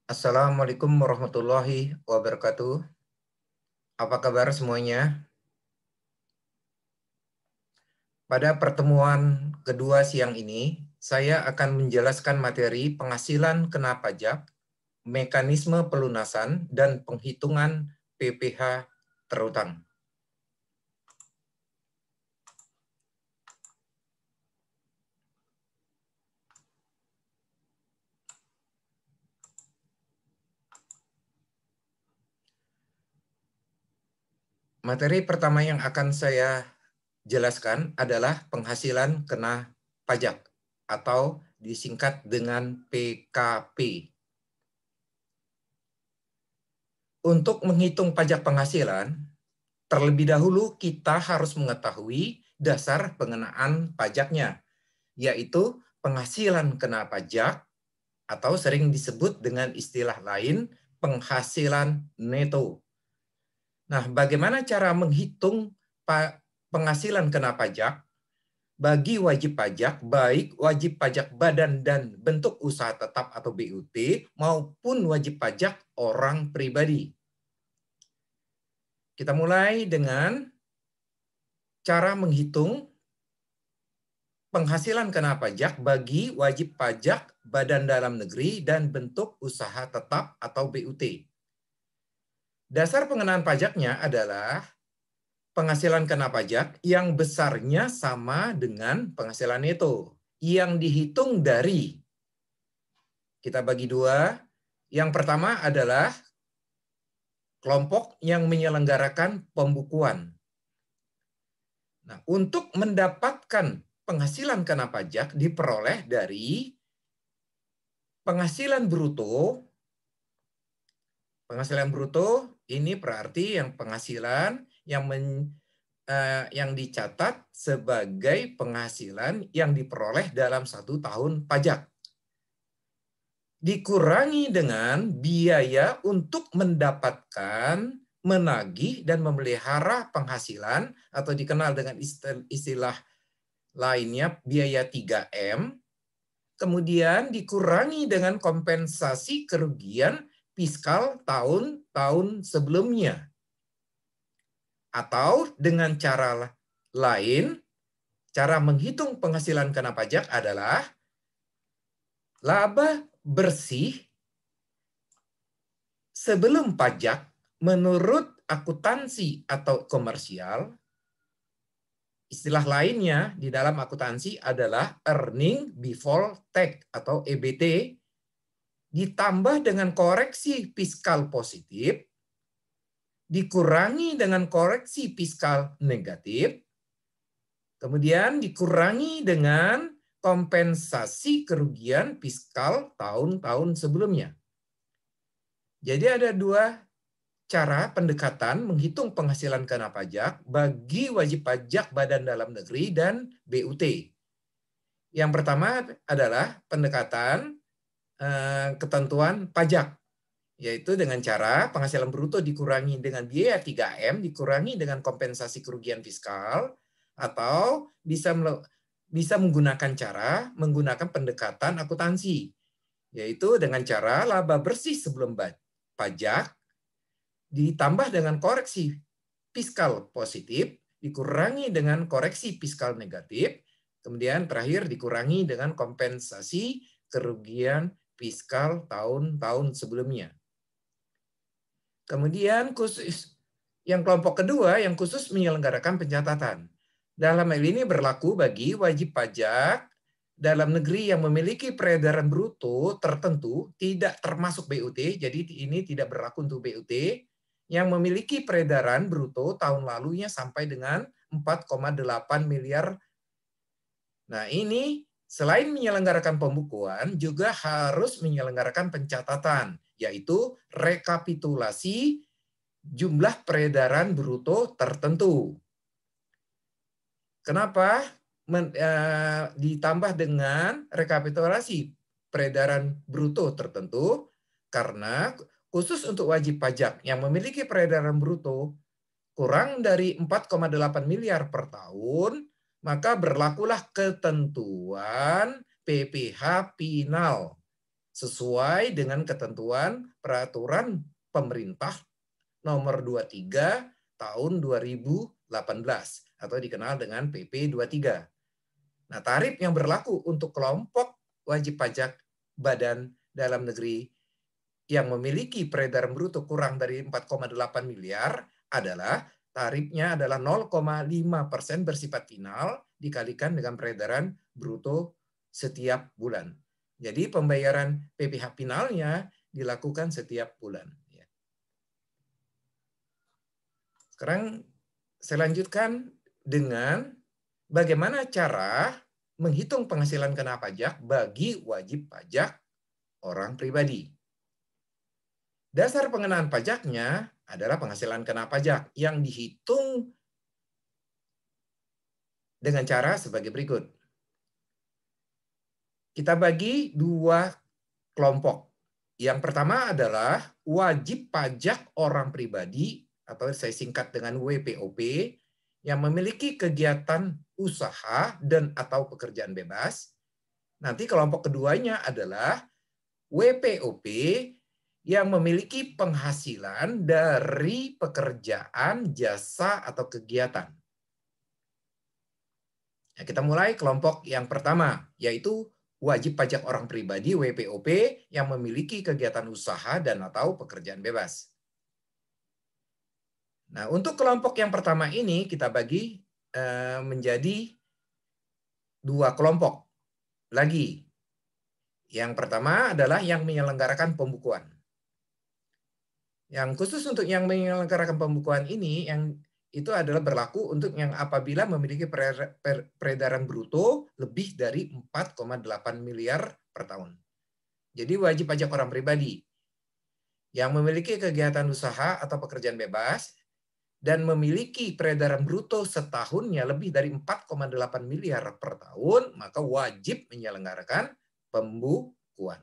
Assalamualaikum warahmatullahi wabarakatuh. Apa kabar semuanya? Pada pertemuan kedua siang ini, saya akan menjelaskan materi penghasilan kena pajak, mekanisme pelunasan, dan penghitungan PPh terutang. Materi pertama yang akan saya jelaskan adalah penghasilan kena pajak atau disingkat dengan PKP. Untuk menghitung pajak penghasilan, terlebih dahulu kita harus mengetahui dasar pengenaan pajaknya, yaitu penghasilan kena pajak atau sering disebut dengan istilah lain penghasilan neto. Nah, bagaimana cara menghitung penghasilan kena pajak bagi wajib pajak, baik wajib pajak badan dan bentuk usaha tetap atau BUT maupun wajib pajak orang pribadi? Kita mulai dengan cara menghitung penghasilan kena pajak bagi wajib pajak badan dalam negeri dan bentuk usaha tetap atau BUT. Dasar pengenaan pajaknya adalah penghasilan kena pajak yang besarnya sama dengan penghasilan neto yang dihitung dari, kita bagi dua. Yang pertama adalah kelompok yang menyelenggarakan pembukuan. Nah, untuk mendapatkan penghasilan kena pajak diperoleh dari penghasilan bruto. Penghasilan bruto ini berarti yang penghasilan yang dicatat sebagai penghasilan yang diperoleh dalam 1 tahun pajak. Dikurangi dengan biaya untuk mendapatkan, menagih, dan memelihara penghasilan atau dikenal dengan istilah lainnya biaya 3M. Kemudian dikurangi dengan kompensasi kerugian fiskal tahun-tahun sebelumnya. Atau dengan cara lain, cara menghitung penghasilan kena pajak adalah laba bersih sebelum pajak menurut akuntansi atau komersial. Istilah lainnya di dalam akuntansi adalah earning before tax atau EBT, ditambah dengan koreksi fiskal positif, dikurangi dengan koreksi fiskal negatif, kemudian dikurangi dengan kompensasi kerugian fiskal tahun-tahun sebelumnya. Jadi ada dua cara pendekatan menghitung penghasilan kena pajak bagi wajib pajak badan dalam negeri dan BUT. Yang pertama adalah pendekatan ketentuan pajak, yaitu dengan cara penghasilan bruto dikurangi dengan biaya 3M dikurangi dengan kompensasi kerugian fiskal, atau bisa menggunakan pendekatan akuntansi, yaitu dengan cara laba bersih sebelum pajak ditambah dengan koreksi fiskal positif dikurangi dengan koreksi fiskal negatif, kemudian terakhir dikurangi dengan kompensasi kerugian fiskal tahun-tahun sebelumnya. Kemudian khusus yang kelompok kedua yang khusus menyelenggarakan pencatatan. Dalam hal ini berlaku bagi wajib pajak dalam negeri yang memiliki peredaran bruto tertentu tidak termasuk BUT, jadi ini tidak berlaku untuk BUT, yang memiliki peredaran bruto tahun lalunya sampai dengan 4,8 miliar. Nah, ini selain menyelenggarakan pembukuan, juga harus menyelenggarakan pencatatan, yaitu rekapitulasi jumlah peredaran bruto tertentu. Kenapa ditambah dengan rekapitulasi peredaran bruto tertentu? Karena khusus untuk wajib pajak yang memiliki peredaran bruto kurang dari 4,8 miliar per tahun, maka berlakulah ketentuan PPh final sesuai dengan ketentuan peraturan pemerintah nomor 23 tahun 2018 atau dikenal dengan PP 23. Nah, tarif yang berlaku untuk kelompok wajib pajak badan dalam negeri yang memiliki peredaran bruto kurang dari 4,8 miliar adalah tarifnya adalah 0,5% bersifat final dikalikan dengan peredaran bruto setiap bulan. Jadi pembayaran PPh finalnya dilakukan setiap bulan. Sekarang saya lanjutkan dengan bagaimana cara menghitung penghasilan kena pajak bagi wajib pajak orang pribadi. Dasar pengenaan pajaknya adalah penghasilan kena pajak yang dihitung dengan cara sebagai berikut. Kita bagi dua kelompok. Yang pertama adalah wajib pajak orang pribadi atau saya singkat dengan WPOP yang memiliki kegiatan usaha dan atau pekerjaan bebas. Nanti kelompok keduanya adalah WPOP yang memiliki penghasilan dari pekerjaan, jasa, atau kegiatan. Nah, kita mulai kelompok yang pertama, yaitu wajib pajak orang pribadi WPOP yang memiliki kegiatan usaha dan atau pekerjaan bebas. Nah, untuk kelompok yang pertama ini kita bagi menjadi dua kelompok lagi. Yang pertama adalah yang menyelenggarakan pembukuan. Yang khusus untuk yang menyelenggarakan pembukuan ini, yang itu adalah berlaku untuk yang apabila memiliki peredaran bruto lebih dari 4,8 miliar per tahun. Jadi wajib pajak orang pribadi yang memiliki kegiatan usaha atau pekerjaan bebas dan memiliki peredaran bruto setahunnya lebih dari 4,8 miliar per tahun, maka wajib menyelenggarakan pembukuan.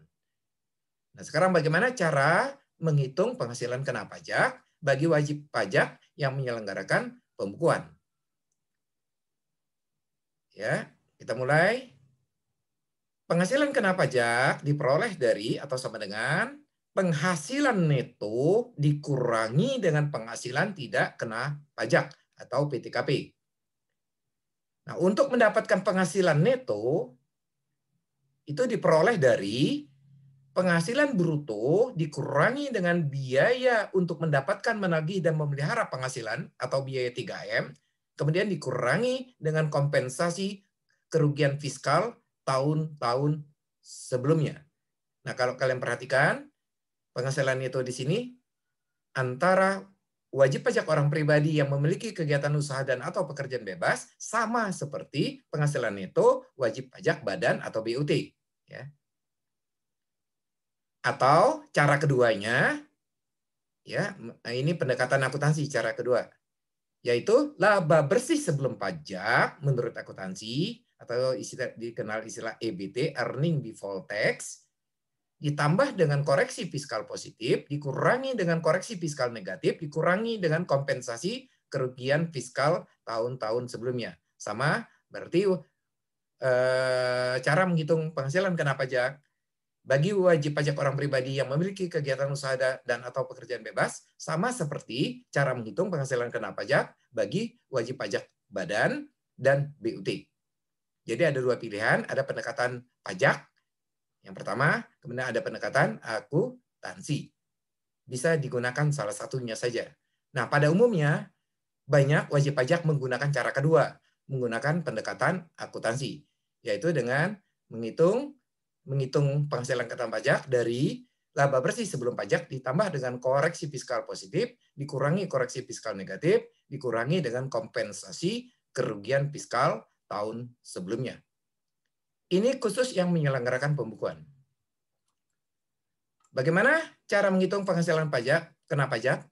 Nah, sekarang bagaimana cara menghitung penghasilan kena pajak bagi wajib pajak yang menyelenggarakan pembukuan? Ya, kita mulai. Penghasilan kena pajak diperoleh dari atau sama dengan penghasilan neto dikurangi dengan penghasilan tidak kena pajak atau PTKP. Nah, untuk mendapatkan penghasilan neto itu diperoleh dari penghasilan bruto dikurangi dengan biaya untuk mendapatkan, menagih, dan memelihara penghasilan atau biaya 3M, kemudian dikurangi dengan kompensasi kerugian fiskal tahun-tahun sebelumnya. Nah, kalau kalian perhatikan, penghasilan itu di sini antara wajib pajak orang pribadi yang memiliki kegiatan usaha dan atau pekerjaan bebas sama seperti penghasilan neto wajib pajak badan atau BUT. Ya. Atau cara keduanya, ya ini pendekatan akuntansi cara kedua, yaitu laba bersih sebelum pajak menurut akuntansi atau dikenal istilah EBT, earning before tax, ditambah dengan koreksi fiskal positif, dikurangi dengan koreksi fiskal negatif, dikurangi dengan kompensasi kerugian fiskal tahun-tahun sebelumnya. Sama berarti cara menghitung penghasilan kena pajak bagi wajib pajak orang pribadi yang memiliki kegiatan usaha dan atau pekerjaan bebas sama seperti cara menghitung penghasilan kena pajak bagi wajib pajak badan dan BUT. Jadi ada dua pilihan, ada pendekatan pajak yang pertama, kemudian ada pendekatan akuntansi. Bisa digunakan salah satunya saja. Nah, pada umumnya banyak wajib pajak menggunakan cara kedua, menggunakan pendekatan akuntansi, yaitu dengan menghitung penghasilan kena pajak dari laba bersih sebelum pajak ditambah dengan koreksi fiskal positif, dikurangi koreksi fiskal negatif, dikurangi dengan kompensasi kerugian fiskal tahun sebelumnya. Ini khusus yang menyelenggarakan pembukuan. Bagaimana cara menghitung penghasilan pajak kena pajak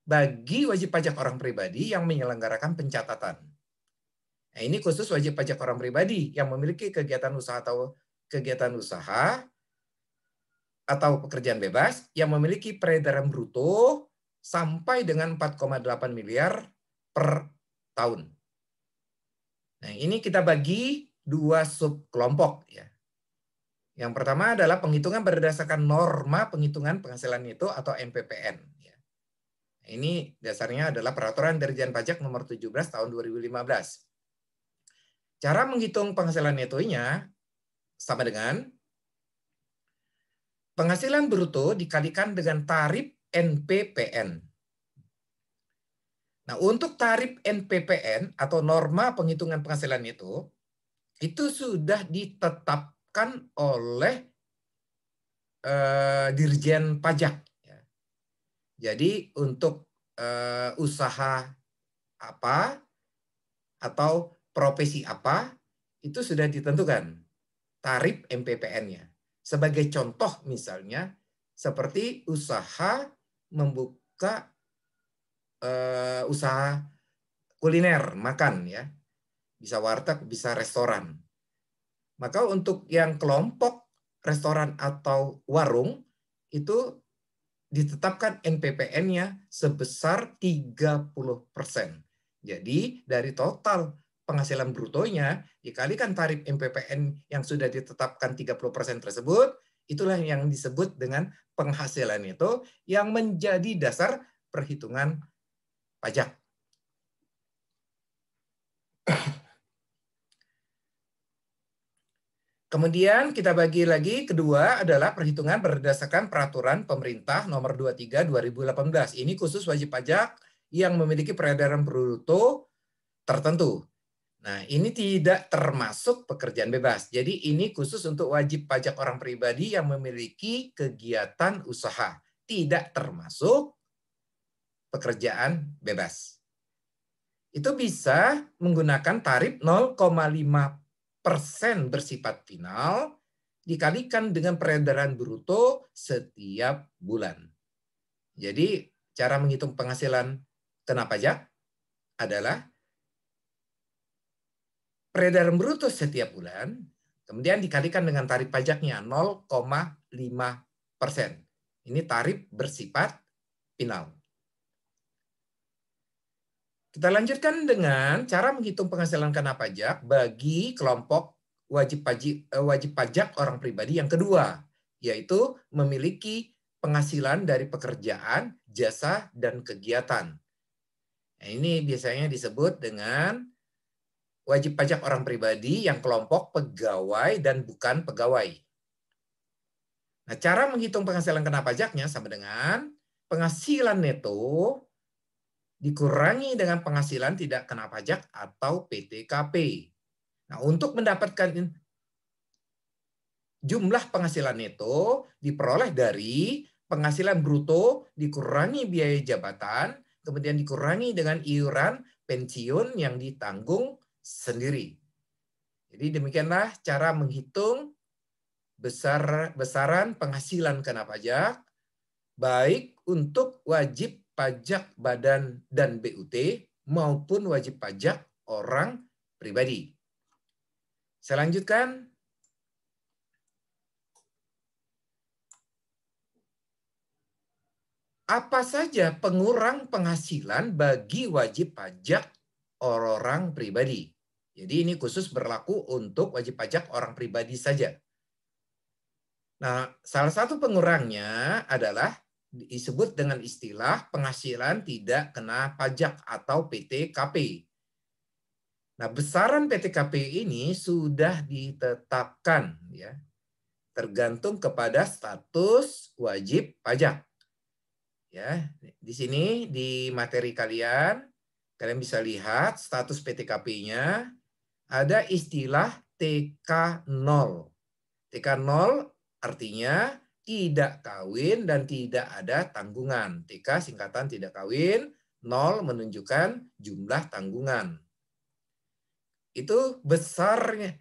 bagi wajib pajak orang pribadi yang menyelenggarakan pencatatan? Nah, ini khusus wajib pajak orang pribadi yang memiliki kegiatan usaha atau pekerjaan bebas yang memiliki peredaran bruto sampai dengan 4,8 miliar per tahun. Nah, ini kita bagi dua subkelompok ya. Yang pertama adalah penghitungan berdasarkan norma penghitungan penghasilan neto atau NPPN. Ini dasarnya adalah Peraturan Dirjen Pajak Nomor 17 Tahun 2015. Cara menghitung penghasilan netonya sama dengan penghasilan bruto dikalikan dengan tarif NPPN. Nah, untuk tarif NPPN atau norma penghitungan penghasilan itu sudah ditetapkan oleh Dirjen Pajak. Jadi untuk usaha apa atau profesi apa itu sudah ditentukan tarif NPPN-nya. Sebagai contoh misalnya seperti usaha membuka usaha kuliner makan ya, bisa warteg, bisa restoran. Maka untuk yang kelompok restoran atau warung itu ditetapkan NPPN-nya sebesar 30%. Jadi dari total penghasilan brutonya dikalikan tarif NPPN yang sudah ditetapkan 30% tersebut, itulah yang disebut dengan penghasilan itu yang menjadi dasar perhitungan pajak. Kemudian kita bagi lagi, kedua adalah perhitungan berdasarkan peraturan pemerintah nomor 23 2018. Ini khusus wajib pajak yang memiliki peredaran bruto tertentu. Nah, ini tidak termasuk pekerjaan bebas. Jadi ini khusus untuk wajib pajak orang pribadi yang memiliki kegiatan usaha. Tidak termasuk pekerjaan bebas. Itu bisa menggunakan tarif 0,5% bersifat final dikalikan dengan peredaran bruto setiap bulan. Jadi cara menghitung penghasilan kena pajak adalah peredaran bruto setiap bulan, kemudian dikalikan dengan tarif pajaknya 0,5%. Ini tarif bersifat final. Kita lanjutkan dengan cara menghitung penghasilan kena pajak bagi kelompok wajib pajak orang pribadi yang kedua, yaitu memiliki penghasilan dari pekerjaan, jasa, dan kegiatan. Nah, ini biasanya disebut dengan wajib pajak orang pribadi yang kelompok pegawai dan bukan pegawai. Nah, cara menghitung penghasilan kena pajaknya sama dengan penghasilan neto dikurangi dengan penghasilan tidak kena pajak atau PTKP. Nah, untuk mendapatkan jumlah penghasilan neto diperoleh dari penghasilan bruto dikurangi biaya jabatan, kemudian dikurangi dengan iuran pensiun yang ditanggung sendiri. Jadi demikianlah cara menghitung besaran penghasilan kena pajak, baik untuk wajib pajak badan dan BUT maupun wajib pajak orang pribadi. Saya lanjutkan. Apa saja pengurang penghasilan bagi wajib pajak orang pribadi? Jadi ini khusus berlaku untuk wajib pajak orang pribadi saja. Nah, salah satu pengurangnya adalah disebut dengan istilah penghasilan tidak kena pajak atau PTKP. Nah, besaran PTKP ini sudah ditetapkan ya, tergantung kepada status wajib pajak. Ya, di sini di materi kalian bisa lihat status PTKP-nya ada istilah TK0. TK0 artinya tidak kawin dan tidak ada tanggungan. TK singkatan tidak kawin, 0 menunjukkan jumlah tanggungan. Itu besarnya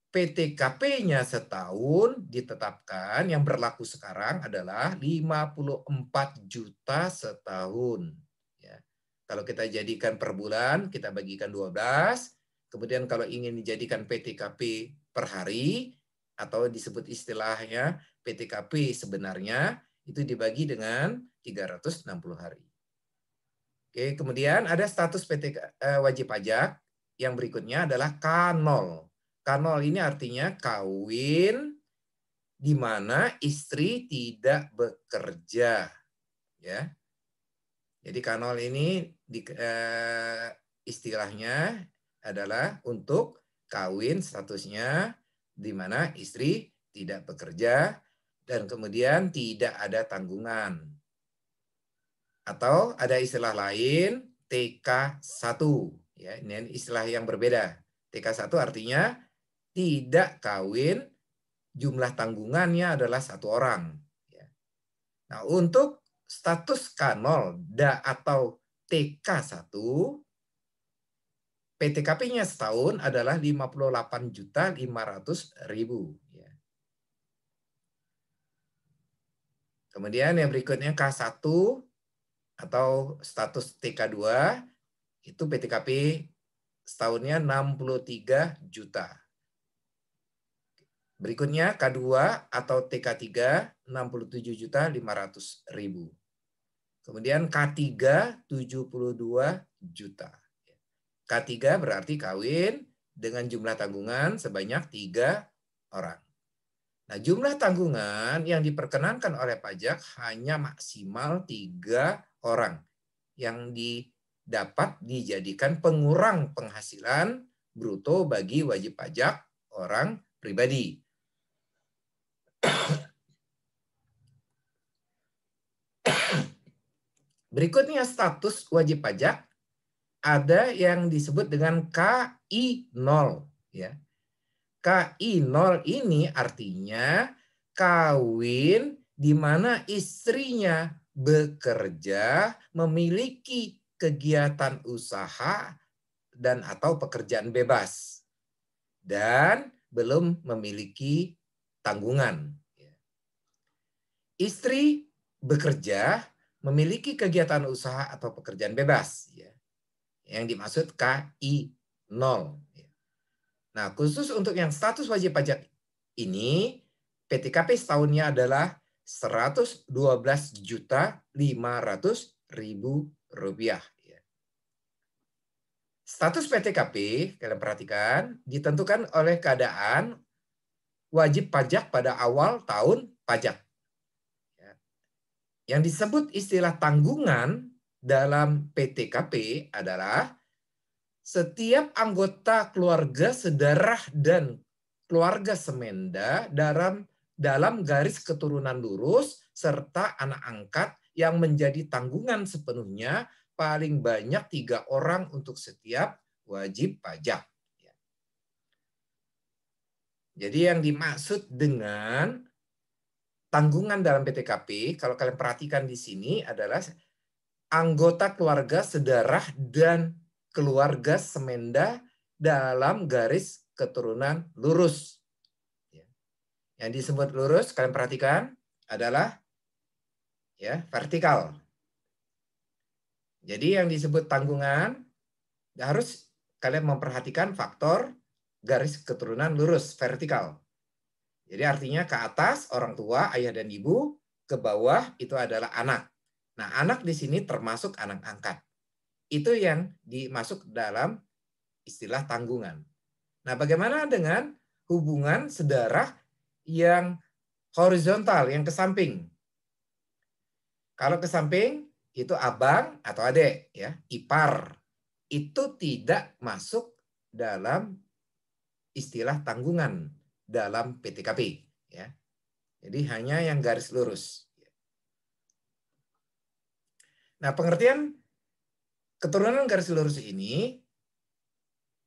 PTKP-nya setahun ditetapkan yang berlaku sekarang adalah 54 juta setahun. Ya. Kalau kita jadikan per bulan, kita bagikan 12. Kemudian kalau ingin dijadikan PTKP per hari, atau disebut istilahnya PTKP sebenarnya, itu dibagi dengan 360 hari. Oke, kemudian ada status wajib pajak. Yang berikutnya adalah K0. K0 ini artinya kawin di mana istri tidak bekerja, ya. Jadi K0 ini istilahnya adalah untuk kawin statusnya di mana istri tidak bekerja dan kemudian tidak ada tanggungan. Atau ada istilah lain TK1, ya. Ini istilah yang berbeda. TK1 artinya tidak kawin, jumlah tanggungannya adalah 1 orang. Nah, untuk status K0 atau TK1, PTKP-nya setahun adalah 58.500.000. Kemudian yang berikutnya K1 atau status TK2, itu PTKP setahunnya 63 juta. Berikutnya K2 atau TK3 67.500.000. Kemudian K3 72 juta. K3 berarti kawin dengan jumlah tanggungan sebanyak 3 orang. Nah, jumlah tanggungan yang diperkenankan oleh pajak hanya maksimal 3 orang yang dapat dijadikan pengurang penghasilan bruto bagi wajib pajak orang pribadi. Berikutnya status wajib pajak ada yang disebut dengan KI0, ya. KI0 ini artinya kawin di mana istrinya bekerja, memiliki kegiatan usaha dan atau pekerjaan bebas dan belum memiliki tanggungan. Istri bekerja, memiliki kegiatan usaha atau pekerjaan bebas, ya, yang dimaksud KI0. Nah, khusus untuk yang status wajib pajak ini, PTKP setahunnya adalah 112.500.000 rupiah. Status PTKP, kalian perhatikan, ditentukan oleh keadaan wajib pajak pada awal tahun pajak. Yang disebut istilah tanggungan dalam PTKP adalah setiap anggota keluarga sedarah dan keluarga semenda dalam garis keturunan lurus serta anak angkat yang menjadi tanggungan sepenuhnya paling banyak 3 orang untuk setiap wajib pajak. Jadi yang dimaksud dengan tanggungan dalam PTKP, kalau kalian perhatikan di sini adalah anggota keluarga sedarah dan keluarga semenda dalam garis keturunan lurus. Yang disebut lurus, kalian perhatikan, adalah ya vertikal. Jadi yang disebut tanggungan, harus kalian memperhatikan faktor garis keturunan lurus, vertikal. Jadi artinya ke atas orang tua, ayah dan ibu, ke bawah itu adalah anak. Nah, anak di sini termasuk anak angkat. Itu yang dimasuk dalam istilah tanggungan. Nah, bagaimana dengan hubungan sedarah yang horizontal, yang ke samping? Kalau ke samping itu abang atau adik, ya, ipar. Itu tidak masuk dalam istilah tanggungan dalam PTKP, ya. Jadi hanya yang garis lurus. Nah, pengertian keturunan garis lurus ini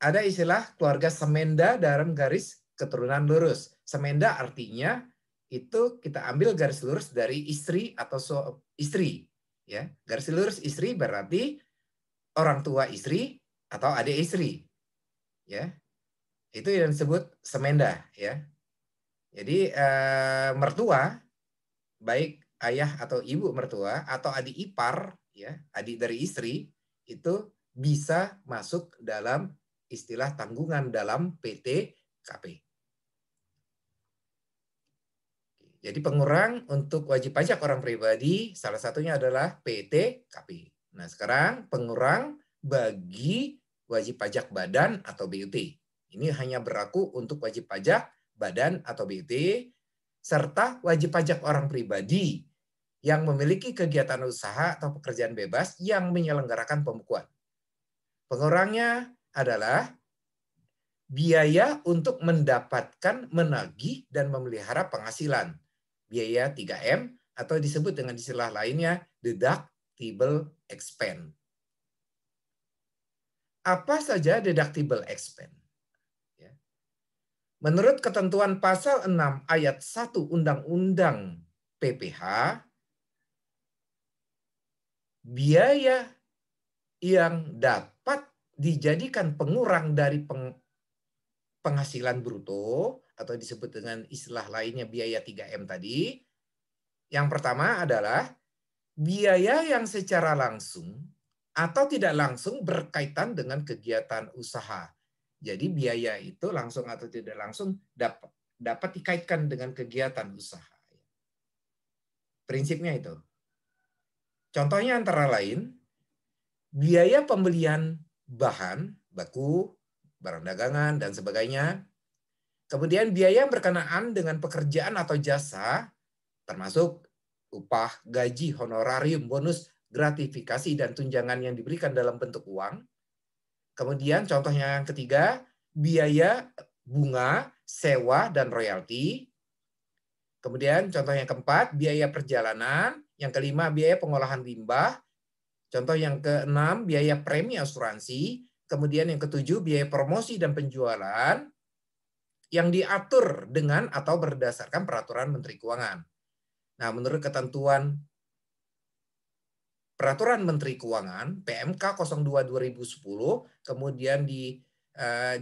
ada istilah keluarga semenda dalam garis keturunan lurus. Semenda artinya itu kita ambil garis lurus dari istri atau istri, ya. Garis lurus istri berarti orang tua istri atau adik istri, ya. Itu yang disebut semenda, ya. Jadi mertua, baik ayah atau ibu mertua atau adik ipar, ya, adik dari istri, itu bisa masuk dalam istilah tanggungan dalam PTKP. Jadi pengurang untuk wajib pajak orang pribadi salah satunya adalah PTKP. Nah, sekarang pengurang bagi wajib pajak badan atau BUT. Ini hanya berlaku untuk wajib pajak badan atau BUT. serta wajib pajak orang pribadi yang memiliki kegiatan usaha atau pekerjaan bebas yang menyelenggarakan pembukuan. Pengurangnya adalah biaya untuk mendapatkan, menagih, dan memelihara penghasilan. Biaya 3M atau disebut dengan istilah lainnya deductible expense. Apa saja deductible expense? Menurut ketentuan pasal 6 ayat 1 Undang-Undang PPH, biaya yang dapat dijadikan pengurang dari penghasilan bruto atau disebut dengan istilah lainnya biaya 3M tadi. Yang pertama adalah biaya yang secara langsung atau tidak langsung berkaitan dengan kegiatan usaha. Jadi biaya itu langsung atau tidak langsung dapat dikaitkan dengan kegiatan usaha. Prinsipnya itu. Contohnya antara lain biaya pembelian bahan baku, barang dagangan, dan sebagainya. Kemudian biaya yang berkenaan dengan pekerjaan atau jasa, termasuk upah, gaji, honorarium, bonus, gratifikasi, dan tunjangan yang diberikan dalam bentuk uang. Kemudian contohnya yang ketiga, biaya bunga, sewa, dan royalti. Kemudian contoh yang keempat, biaya perjalanan. Yang kelima, biaya pengolahan limbah. Contoh yang keenam, biaya premi asuransi. Kemudian yang ketujuh, biaya promosi dan penjualan yang diatur dengan atau berdasarkan peraturan Menteri Keuangan. Nah, menurut ketentuan Peraturan Menteri Keuangan PMK 02/2010, kemudian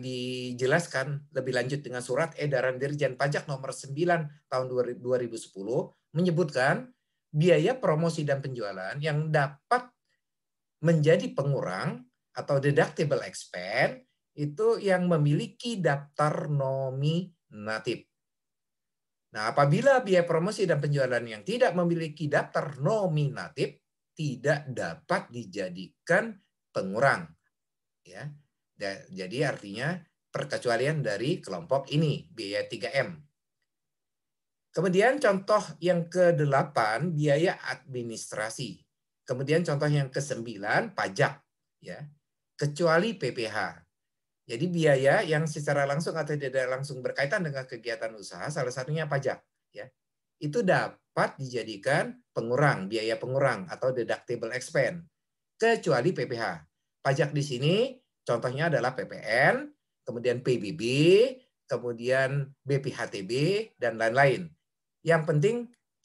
dijelaskan lebih lanjut dengan surat edaran Dirjen Pajak nomor 9 tahun 2010, menyebutkan biaya promosi dan penjualan yang dapat menjadi pengurang atau deductible expense itu yang memiliki daftar nominatif. Nah, apabila biaya promosi dan penjualan yang tidak memiliki daftar nominatif tidak dapat dijadikan pengurang, ya. Jadi artinya perkecualian dari kelompok ini biaya 3M. Kemudian contoh yang ke-8 biaya administrasi. Kemudian contoh yang ke-9 pajak, ya. Kecuali PPH. Jadi biaya yang secara langsung atau tidak langsung berkaitan dengan kegiatan usaha, salah satunya pajak, ya. Itu dapat dijadikan pengurang, biaya pengurang atau deductible expense, kecuali PPH. Pajak di sini contohnya adalah PPN, kemudian PBB, kemudian BPHTB, dan lain-lain. Yang penting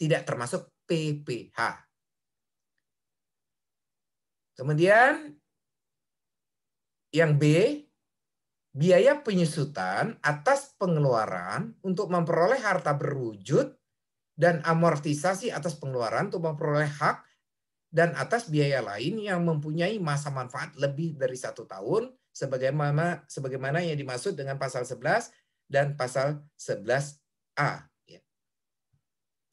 tidak termasuk PPH. Kemudian yang B, biaya penyusutan atas pengeluaran untuk memperoleh harta berwujud dan amortisasi atas pengeluaran untuk memperoleh hak dan atas biaya lain yang mempunyai masa manfaat lebih dari 1 tahun sebagaimana yang dimaksud dengan pasal 11 dan pasal 11A.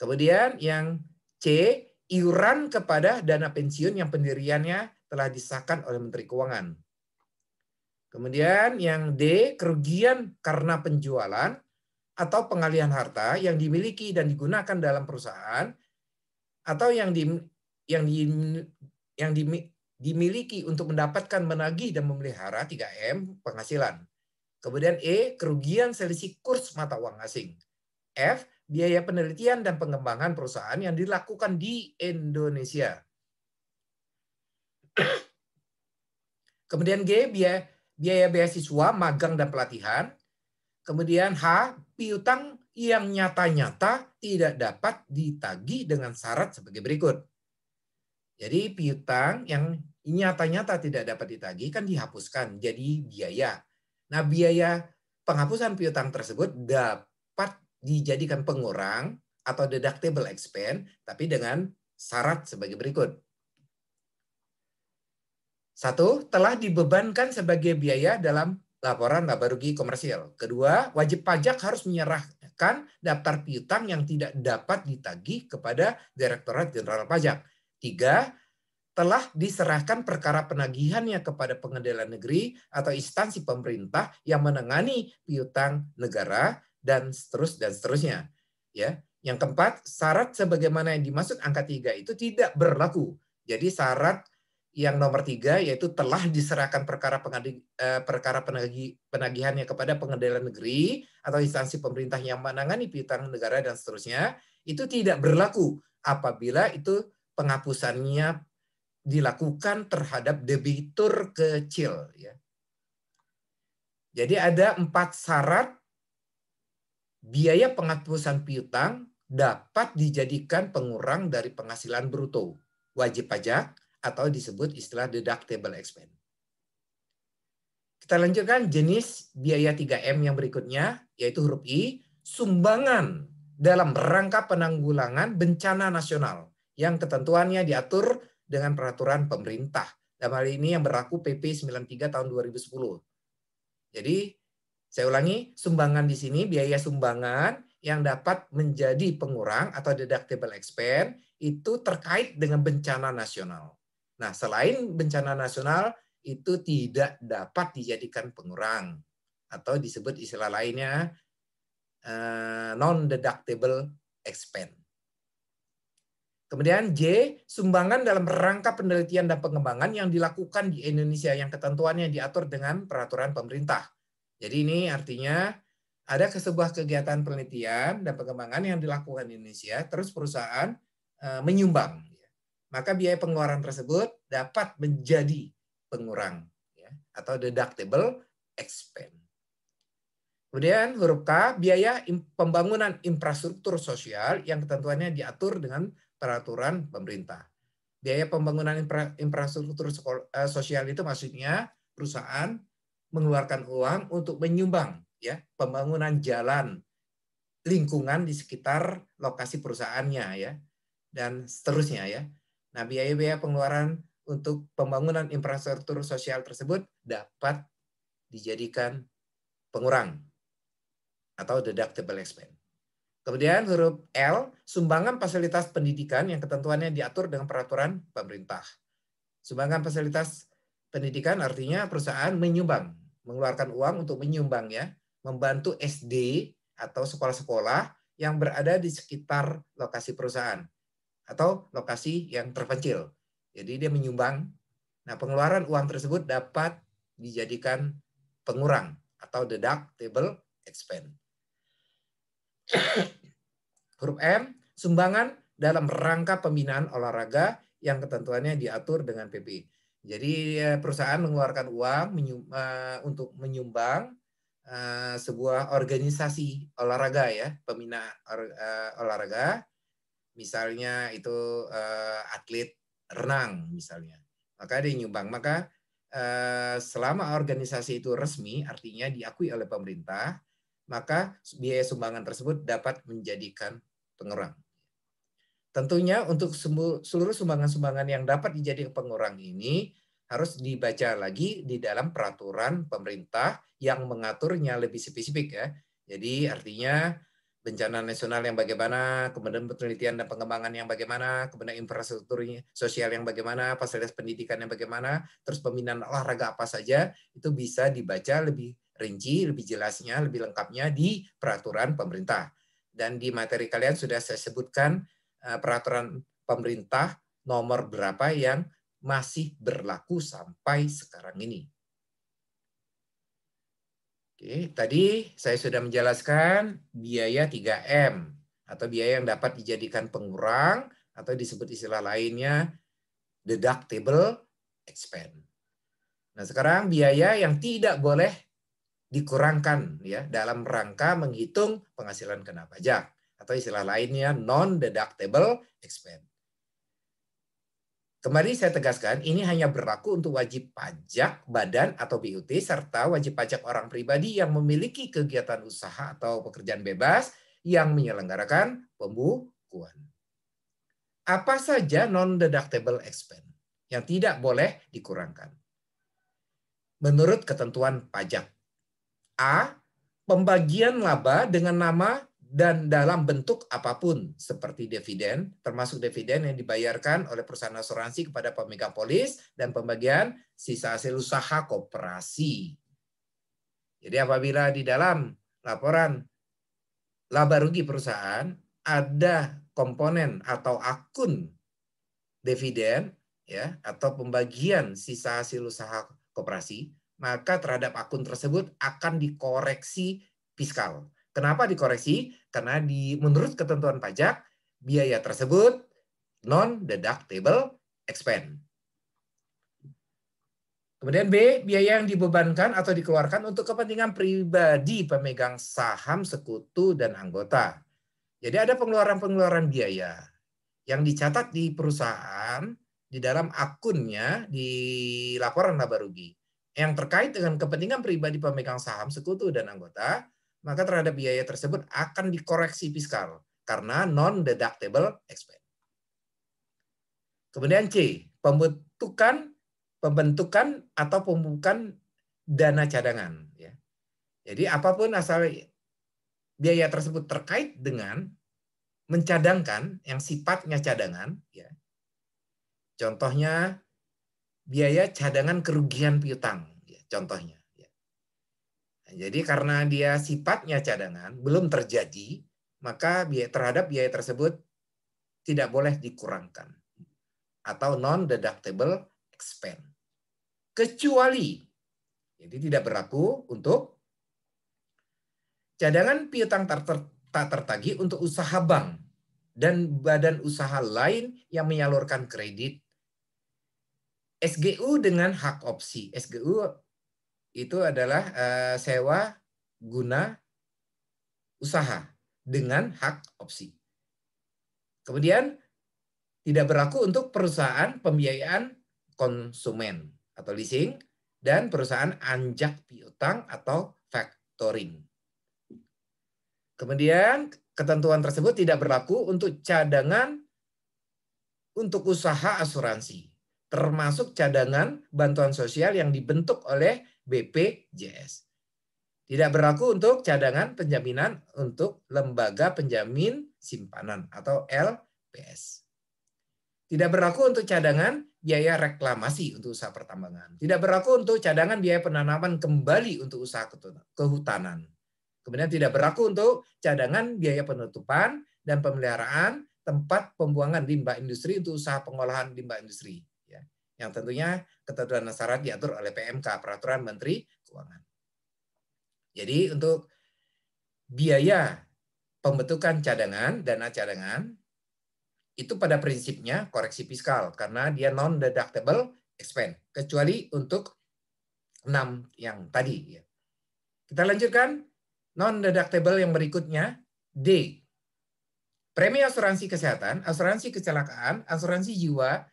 Kemudian yang C, iuran kepada dana pensiun yang pendiriannya telah disahkan oleh Menteri Keuangan. Kemudian yang D, kerugian karena penjualan atau pengalihan harta yang dimiliki dan digunakan dalam perusahaan atau yang dimiliki untuk mendapatkan, menagih, dan memelihara 3M penghasilan. Kemudian E, kerugian selisih kurs mata uang asing. F, biaya penelitian dan pengembangan perusahaan yang dilakukan di Indonesia. Kemudian G, biaya beasiswa, magang, dan pelatihan. Kemudian H, piutang yang nyata-nyata tidak dapat ditagih dengan syarat sebagai berikut. Jadi piutang yang nyata-nyata tidak dapat ditagih kan dihapuskan jadi biaya. Nah, biaya penghapusan piutang tersebut dapat dijadikan pengurang atau deductible expense tapi dengan syarat sebagai berikut. 1, telah dibebankan sebagai biaya dalam laporan laba rugi komersial. 2, wajib pajak harus menyerahkan daftar piutang yang tidak dapat ditagih kepada Direktorat Jenderal Pajak. 3, telah diserahkan perkara penagihannya kepada pengadilan negeri atau instansi pemerintah yang menangani piutang negara dan seterusnya. Ya, Yang keempat, syarat sebagaimana yang dimaksud angka 3 itu tidak berlaku. Jadi syarat yang nomor 3 yaitu telah diserahkan perkara penagihannya kepada pengadilan negeri atau instansi pemerintah yang menangani piutang negara dan seterusnya, itu tidak berlaku apabila itu penghapusannya dilakukan terhadap debitur kecil. Ya. Jadi ada 4 syarat biaya penghapusan piutang dapat dijadikan pengurang dari penghasilan bruto wajib pajak atau disebut istilah deductible expense. Kita lanjutkan jenis biaya 3M yang berikutnya, yaitu huruf I, sumbangan dalam rangka penanggulangan bencana nasional yang ketentuannya diatur dengan peraturan pemerintah. Dalam hal ini yang berlaku PP 93 tahun 2010. Jadi saya ulangi, sumbangan di sini biaya sumbangan yang dapat menjadi pengurang atau deductible expense itu terkait dengan bencana nasional. Nah, selain bencana nasional itu tidak dapat dijadikan pengurang atau disebut istilah lainnya non-deductible expense. Kemudian J, sumbangan dalam rangka penelitian dan pengembangan yang dilakukan di Indonesia yang ketentuannya diatur dengan peraturan pemerintah. Jadi ini artinya ada sebuah kegiatan penelitian dan pengembangan yang dilakukan di Indonesia, terus perusahaan menyumbang. Maka biaya pengeluaran tersebut dapat menjadi pengurang atau deductible expense. Kemudian huruf K, biaya pembangunan infrastruktur sosial yang ketentuannya diatur dengan peraturan pemerintah. Biaya pembangunan infrastruktur sosial itu maksudnya perusahaan mengeluarkan uang untuk menyumbang ya pembangunan jalan lingkungan di sekitar lokasi perusahaannya ya dan seterusnya ya. Nah, biaya-biaya pengeluaran untuk pembangunan infrastruktur sosial tersebut dapat dijadikan pengurang atau deductible expense. Kemudian huruf L, sumbangan fasilitas pendidikan yang ketentuannya diatur dengan peraturan pemerintah. Sumbangan fasilitas pendidikan artinya perusahaan menyumbang, mengeluarkan uang untuk menyumbang ya, membantu SD atau sekolah-sekolah yang berada di sekitar lokasi perusahaan atau lokasi yang terpencil. Jadi dia menyumbang. Nah, pengeluaran uang tersebut dapat dijadikan pengurang atau deductible expense. Huruf M, sumbangan dalam rangka pembinaan olahraga yang ketentuannya diatur dengan PP. Jadi perusahaan mengeluarkan uang untuk menyumbang sebuah organisasi olahraga ya, pembina olahraga, misalnya itu atlet renang misalnya, maka dia nyumbang. Maka selama organisasi itu resmi, artinya diakui oleh pemerintah, maka biaya sumbangan tersebut dapat menjadikan pengurang. Tentunya untuk seluruh sumbangan-sumbangan yang dapat dijadikan pengurang ini harus dibaca lagi di dalam peraturan pemerintah yang mengaturnya lebih spesifik ya. Jadi artinya bencana nasional yang bagaimana, kemudian penelitian dan pengembangan yang bagaimana, kemudian infrastruktur sosial yang bagaimana, fasilitas pendidikan yang bagaimana, terus pembinaan olahraga apa saja, itu bisa dibaca lebih rinci, lebih jelasnya, lebih lengkapnya di peraturan pemerintah. Dan di materi kalian sudah saya sebutkan peraturan pemerintah nomor berapa yang masih berlaku sampai sekarang ini. Oke, tadi saya sudah menjelaskan biaya 3M atau biaya yang dapat dijadikan pengurang atau disebut istilah lainnya deductible expense. Nah, sekarang biaya yang tidak boleh dikurangkan ya dalam rangka menghitung penghasilan kena pajak atau istilah lainnya non-deductible expense. Kembali saya tegaskan, ini hanya berlaku untuk wajib pajak badan atau BUT serta wajib pajak orang pribadi yang memiliki kegiatan usaha atau pekerjaan bebas yang menyelenggarakan pembukuan. Apa saja non-deductible expense yang tidak boleh dikurangkan? Menurut ketentuan pajak. A. Pembagian laba dengan nama dan dalam bentuk apapun seperti dividen, termasuk dividen yang dibayarkan oleh perusahaan asuransi kepada pemegang polis dan pembagian sisa hasil usaha koperasi. Jadi apabila di dalam laporan laba rugi perusahaan ada komponen atau akun dividen ya atau pembagian sisa hasil usaha koperasi, maka terhadap akun tersebut akan dikoreksi fiskal. Kenapa dikoreksi? Karena menurut ketentuan pajak biaya tersebut non deductible expense. Kemudian B, biaya yang dibebankan atau dikeluarkan untuk kepentingan pribadi pemegang saham sekutu dan anggota. Jadi ada pengeluaran-pengeluaran biaya yang dicatat di perusahaan di dalam akunnya di laporan laba rugi yang terkait dengan kepentingan pribadi pemegang saham sekutu dan anggota, maka terhadap biaya tersebut akan dikoreksi fiskal karena non-deductible expense. Kemudian C, pembentukan atau pembukaan dana cadangan. Ya. Jadi apapun asal biaya tersebut terkait dengan mencadangkan yang sifatnya cadangan, ya. Contohnya biaya cadangan kerugian piutang, ya, contohnya. Ya. Nah, jadi karena dia sifatnya cadangan belum terjadi, maka terhadap biaya tersebut tidak boleh dikurangkan atau non-deductible expense. Kecuali, jadi tidak berlaku untuk cadangan piutang tak tertagih untuk usaha bank dan badan usaha lain yang menyalurkan kredit. SGU dengan hak opsi. SGU itu adalah sewa guna usaha dengan hak opsi. Kemudian tidak berlaku untuk perusahaan pembiayaan konsumen atau leasing dan perusahaan anjak piutang atau factoring. Kemudian ketentuan tersebut tidak berlaku untuk cadangan untuk usaha asuransi, termasuk cadangan bantuan sosial yang dibentuk oleh BPJS. Tidak berlaku untuk cadangan penjaminan untuk lembaga penjamin simpanan atau LPS. Tidak berlaku untuk cadangan biaya reklamasi untuk usaha pertambangan. Tidak berlaku untuk cadangan biaya penanaman kembali untuk usaha kehutanan. Kemudian tidak berlaku untuk cadangan biaya penutupan dan pemeliharaan tempat pembuangan limbah industri untuk usaha pengolahan limbah industri. Ya. Yang tentunya ketentuan dan syarat diatur oleh PMK, Peraturan Menteri Keuangan. Jadi untuk biaya pembentukan cadangan, dana cadangan, itu pada prinsipnya koreksi fiskal karena dia non-deductible expense. Kecuali untuk 6 yang tadi. Ya. Kita lanjutkan. Non-deductible yang berikutnya, D. Premi asuransi kesehatan, asuransi kecelakaan, asuransi jiwa,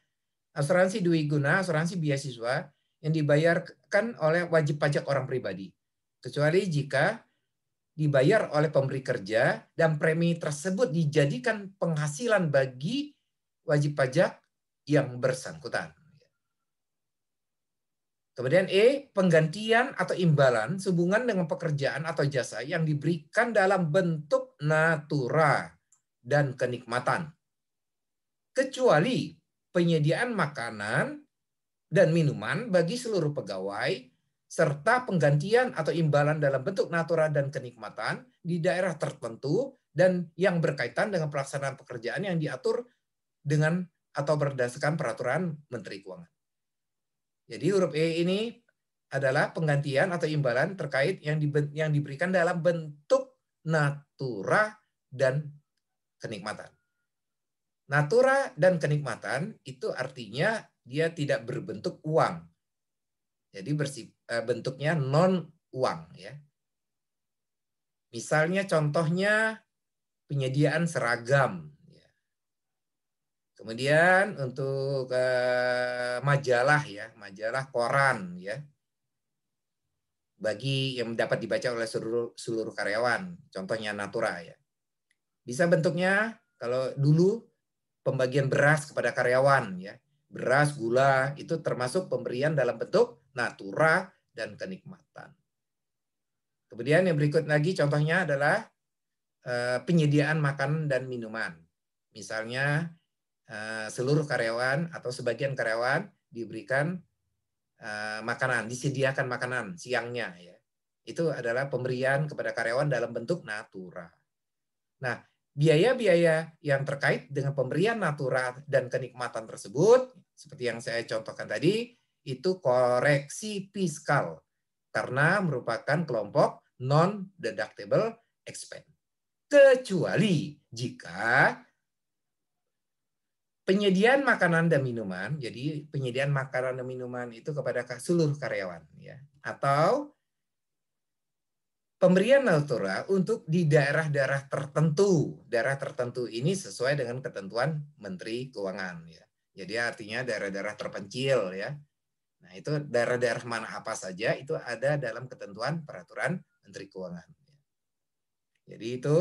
asuransi dwiguna, asuransi beasiswa yang dibayarkan oleh wajib pajak orang pribadi. Kecuali jika dibayar oleh pemberi kerja dan premi tersebut dijadikan penghasilan bagi wajib pajak yang bersangkutan. Kemudian E, penggantian atau imbalan sehubungan dengan pekerjaan atau jasa yang diberikan dalam bentuk natura dan kenikmatan. Kecuali penyediaan makanan dan minuman bagi seluruh pegawai, serta penggantian atau imbalan dalam bentuk natura dan kenikmatan di daerah tertentu dan yang berkaitan dengan pelaksanaan pekerjaan yang diatur dengan atau berdasarkan peraturan Menteri Keuangan. Jadi huruf E ini adalah penggantian atau imbalan terkait yang diberikan dalam bentuk natura dan kenikmatan. Natura dan kenikmatan itu artinya dia tidak berbentuk uang. Jadi bentuknya non uang ya. Misalnya contohnya penyediaan seragam. Kemudian untuk majalah ya, majalah koran ya. Bagi yang dapat dibaca oleh seluruh karyawan, contohnya Natura ya. Bisa bentuknya kalau dulu pembagian beras kepada karyawan ya. Beras, gula itu termasuk pemberian dalam bentuk natura dan kenikmatan. Kemudian yang berikut lagi contohnya adalah penyediaan makanan dan minuman. Misalnya seluruh karyawan atau sebagian karyawan diberikan makanan, disediakan makanan siangnya ya. Itu adalah pemberian kepada karyawan dalam bentuk natura. Nah, biaya-biaya yang terkait dengan pemberian natura dan kenikmatan tersebut, seperti yang saya contohkan tadi, itu koreksi fiskal karena merupakan kelompok non-deductible expense. Kecuali jika penyediaan makanan dan minuman, jadi penyediaan makanan dan minuman itu kepada seluruh karyawan, ya, atau pemberian natura untuk di daerah-daerah tertentu. Daerah tertentu ini sesuai dengan ketentuan Menteri Keuangan, ya. Jadi artinya daerah-daerah terpencil, ya. Nah, itu daerah-daerah mana apa saja itu ada dalam ketentuan peraturan Menteri Keuangan. Jadi itu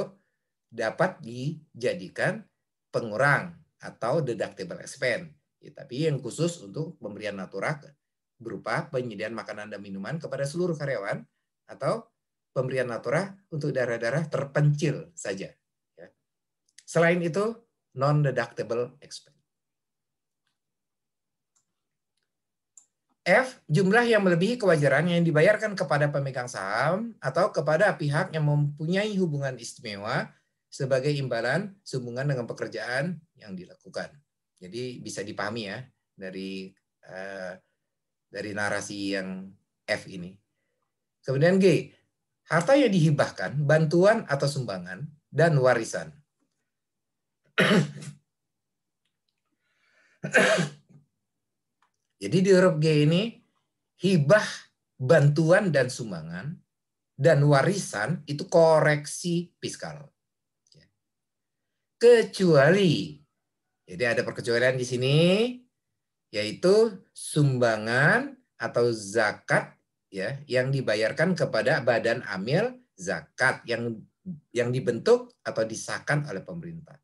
dapat dijadikan pengurang atau deductible expense. Ya, tapi yang khusus untuk pemberian natura berupa penyediaan makanan dan minuman kepada seluruh karyawan atau pemberian natura untuk daerah-daerah terpencil saja. Ya. Selain itu, non-deductible expense. F, jumlah yang melebihi kewajaran yang dibayarkan kepada pemegang saham atau kepada pihak yang mempunyai hubungan istimewa sebagai imbalan sehubungan dengan pekerjaan yang dilakukan. Jadi bisa dipahami ya dari narasi yang F ini. Kemudian G, harta yang dihibahkan, bantuan atau sumbangan, dan warisan. Jadi di huruf G ini, hibah, bantuan, dan sumbangan, dan warisan itu koreksi fiskal. Kecuali, jadi ada perkecualian di sini, yaitu sumbangan atau zakat ya yang dibayarkan kepada badan amil zakat yang dibentuk atau disahkan oleh pemerintah,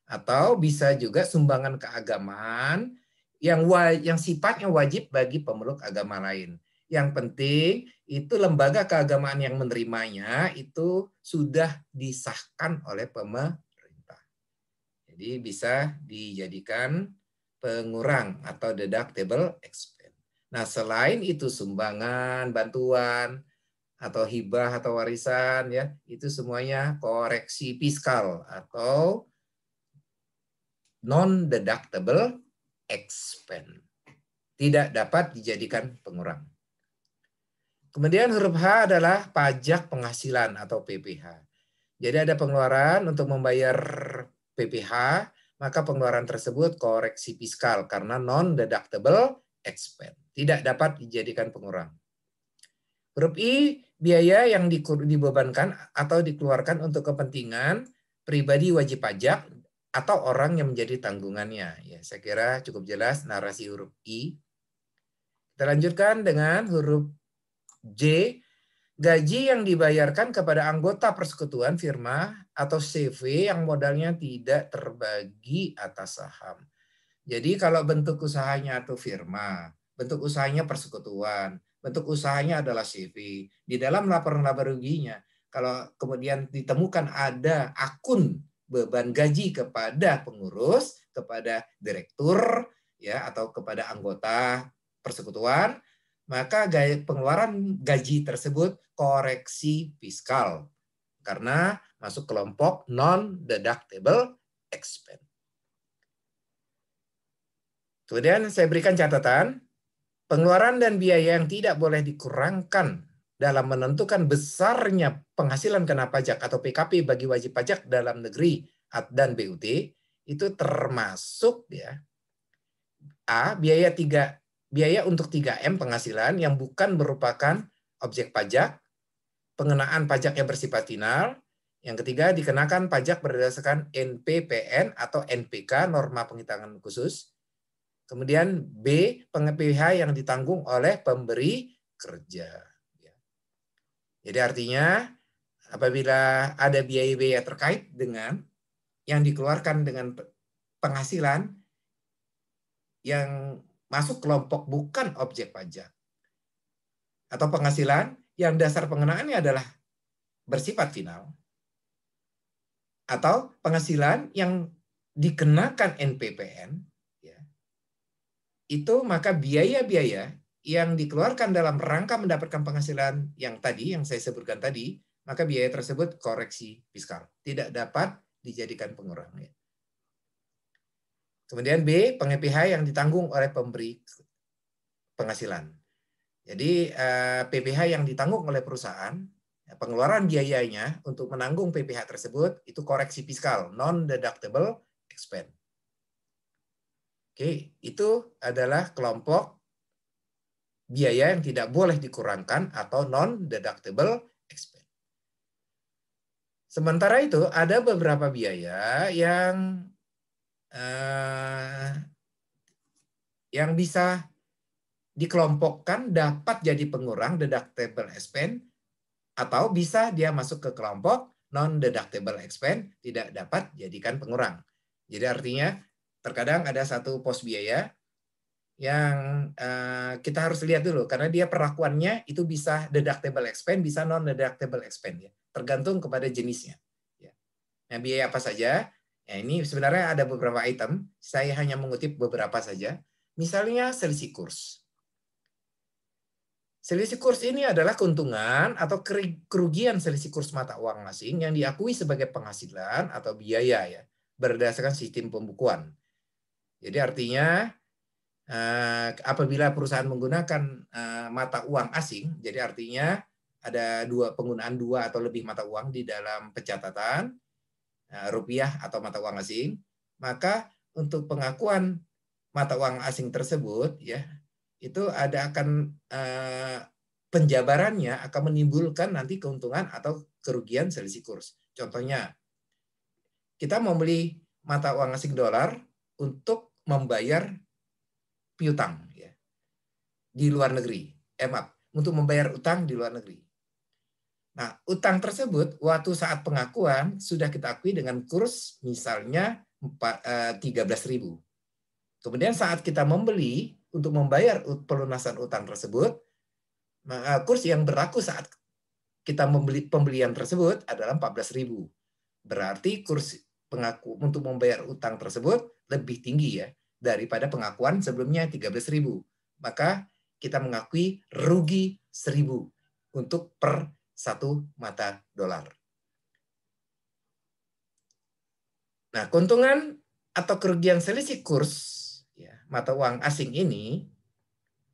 atau bisa juga sumbangan keagamaan yang sifatnya wajib bagi pemeluk agama lain. Yang penting itu lembaga keagamaan yang menerimanya itu sudah disahkan oleh pemerintah. Jadi bisa dijadikan pengurang atau deductible expense. Nah, selain itu sumbangan, bantuan, atau hibah atau warisan ya, itu semuanya koreksi fiskal atau non-deductible expense. Tidak dapat dijadikan pengurang. Kemudian huruf H adalah pajak penghasilan atau PPh. Jadi ada pengeluaran untuk membayar PPh, maka pengeluaran tersebut koreksi fiskal karena non-deductible expense. Tidak dapat dijadikan pengurang. Huruf I, biaya yang dibebankan atau dikeluarkan untuk kepentingan pribadi wajib pajak atau orang yang menjadi tanggungannya. Ya, saya kira cukup jelas narasi huruf I. Kita lanjutkan dengan huruf J, gaji yang dibayarkan kepada anggota persekutuan firma atau CV yang modalnya tidak terbagi atas saham. Jadi kalau bentuk usahanya atau firma, bentuk usahanya persekutuan, bentuk usahanya adalah CV. Di dalam laporan laba ruginya, kalau kemudian ditemukan ada akun beban gaji kepada pengurus, kepada direktur, ya atau kepada anggota persekutuan, maka pengeluaran gaji tersebut koreksi fiskal karena masuk kelompok non-deductible expense. Kemudian saya berikan catatan, pengeluaran dan biaya yang tidak boleh dikurangkan dalam menentukan besarnya penghasilan kena pajak atau PKP bagi wajib pajak dalam negeri dan BUT itu termasuk ya A, biaya untuk 3M penghasilan yang bukan merupakan objek pajak, pengenaan pajak yang bersifat final. Yang ketiga, dikenakan pajak berdasarkan NPPN atau NPK, norma penghitungan khusus. Kemudian B, PPh yang ditanggung oleh pemberi kerja. Jadi artinya apabila ada biaya-biaya terkait dengan yang dikeluarkan dengan penghasilan yang masuk kelompok bukan objek pajak atau penghasilan yang dasar pengenaannya adalah bersifat final atau penghasilan yang dikenakan NPPN ya, itu maka biaya-biaya yang dikeluarkan dalam rangka mendapatkan penghasilan yang tadi yang saya sebutkan tadi, maka biaya tersebut koreksi fiskal tidak dapat dijadikan pengurang. Ya. Kemudian B, PPh yang ditanggung oleh pemberi penghasilan. Jadi PPh yang ditanggung oleh perusahaan, pengeluaran biayanya untuk menanggung PPh tersebut itu koreksi fiskal, non-deductible expense. Oke, itu adalah kelompok biaya yang tidak boleh dikurangkan atau non-deductible expense. Sementara itu ada beberapa biaya yang bisa dikelompokkan dapat jadi pengurang deductible expense atau bisa dia masuk ke kelompok non-deductible expense tidak dapat jadikan pengurang. Jadi artinya terkadang ada satu pos biaya yang kita harus lihat dulu karena dia perlakuannya itu bisa deductible expense, bisa non-deductible expense ya, tergantung kepada jenisnya. Ya. Nah, biaya apa saja? Ya, ini sebenarnya ada beberapa item, saya hanya mengutip beberapa saja. Misalnya selisih kurs. Selisih kurs ini adalah keuntungan atau kerugian selisih kurs mata uang asing yang diakui sebagai penghasilan atau biaya ya, berdasarkan sistem pembukuan. Jadi artinya apabila perusahaan menggunakan mata uang asing, jadi artinya ada penggunaan dua atau lebih mata uang di dalam pencatatan rupiah atau mata uang asing, maka untuk pengakuan mata uang asing tersebut ya itu akan penjabarannya akan menimbulkan nanti keuntungan atau kerugian selisih kurs. Contohnya, kita membeli mata uang asing dolar untuk membayar piutang ya, di luar negeri. Untuk membayar utang di luar negeri. Nah, utang tersebut waktu saat pengakuan sudah kita akui dengan kurs misalnya 13.000. Kemudian saat kita membeli untuk membayar pelunasan utang tersebut, kurs yang berlaku saat kita membeli pembelian tersebut adalah 14.000. Berarti kurs pengaku untuk membayar utang tersebut lebih tinggi ya daripada pengakuan sebelumnya 13.000. Maka kita mengakui rugi 1.000 untuk per satu mata dolar. Nah, keuntungan atau kerugian selisih kurs ya, mata uang asing ini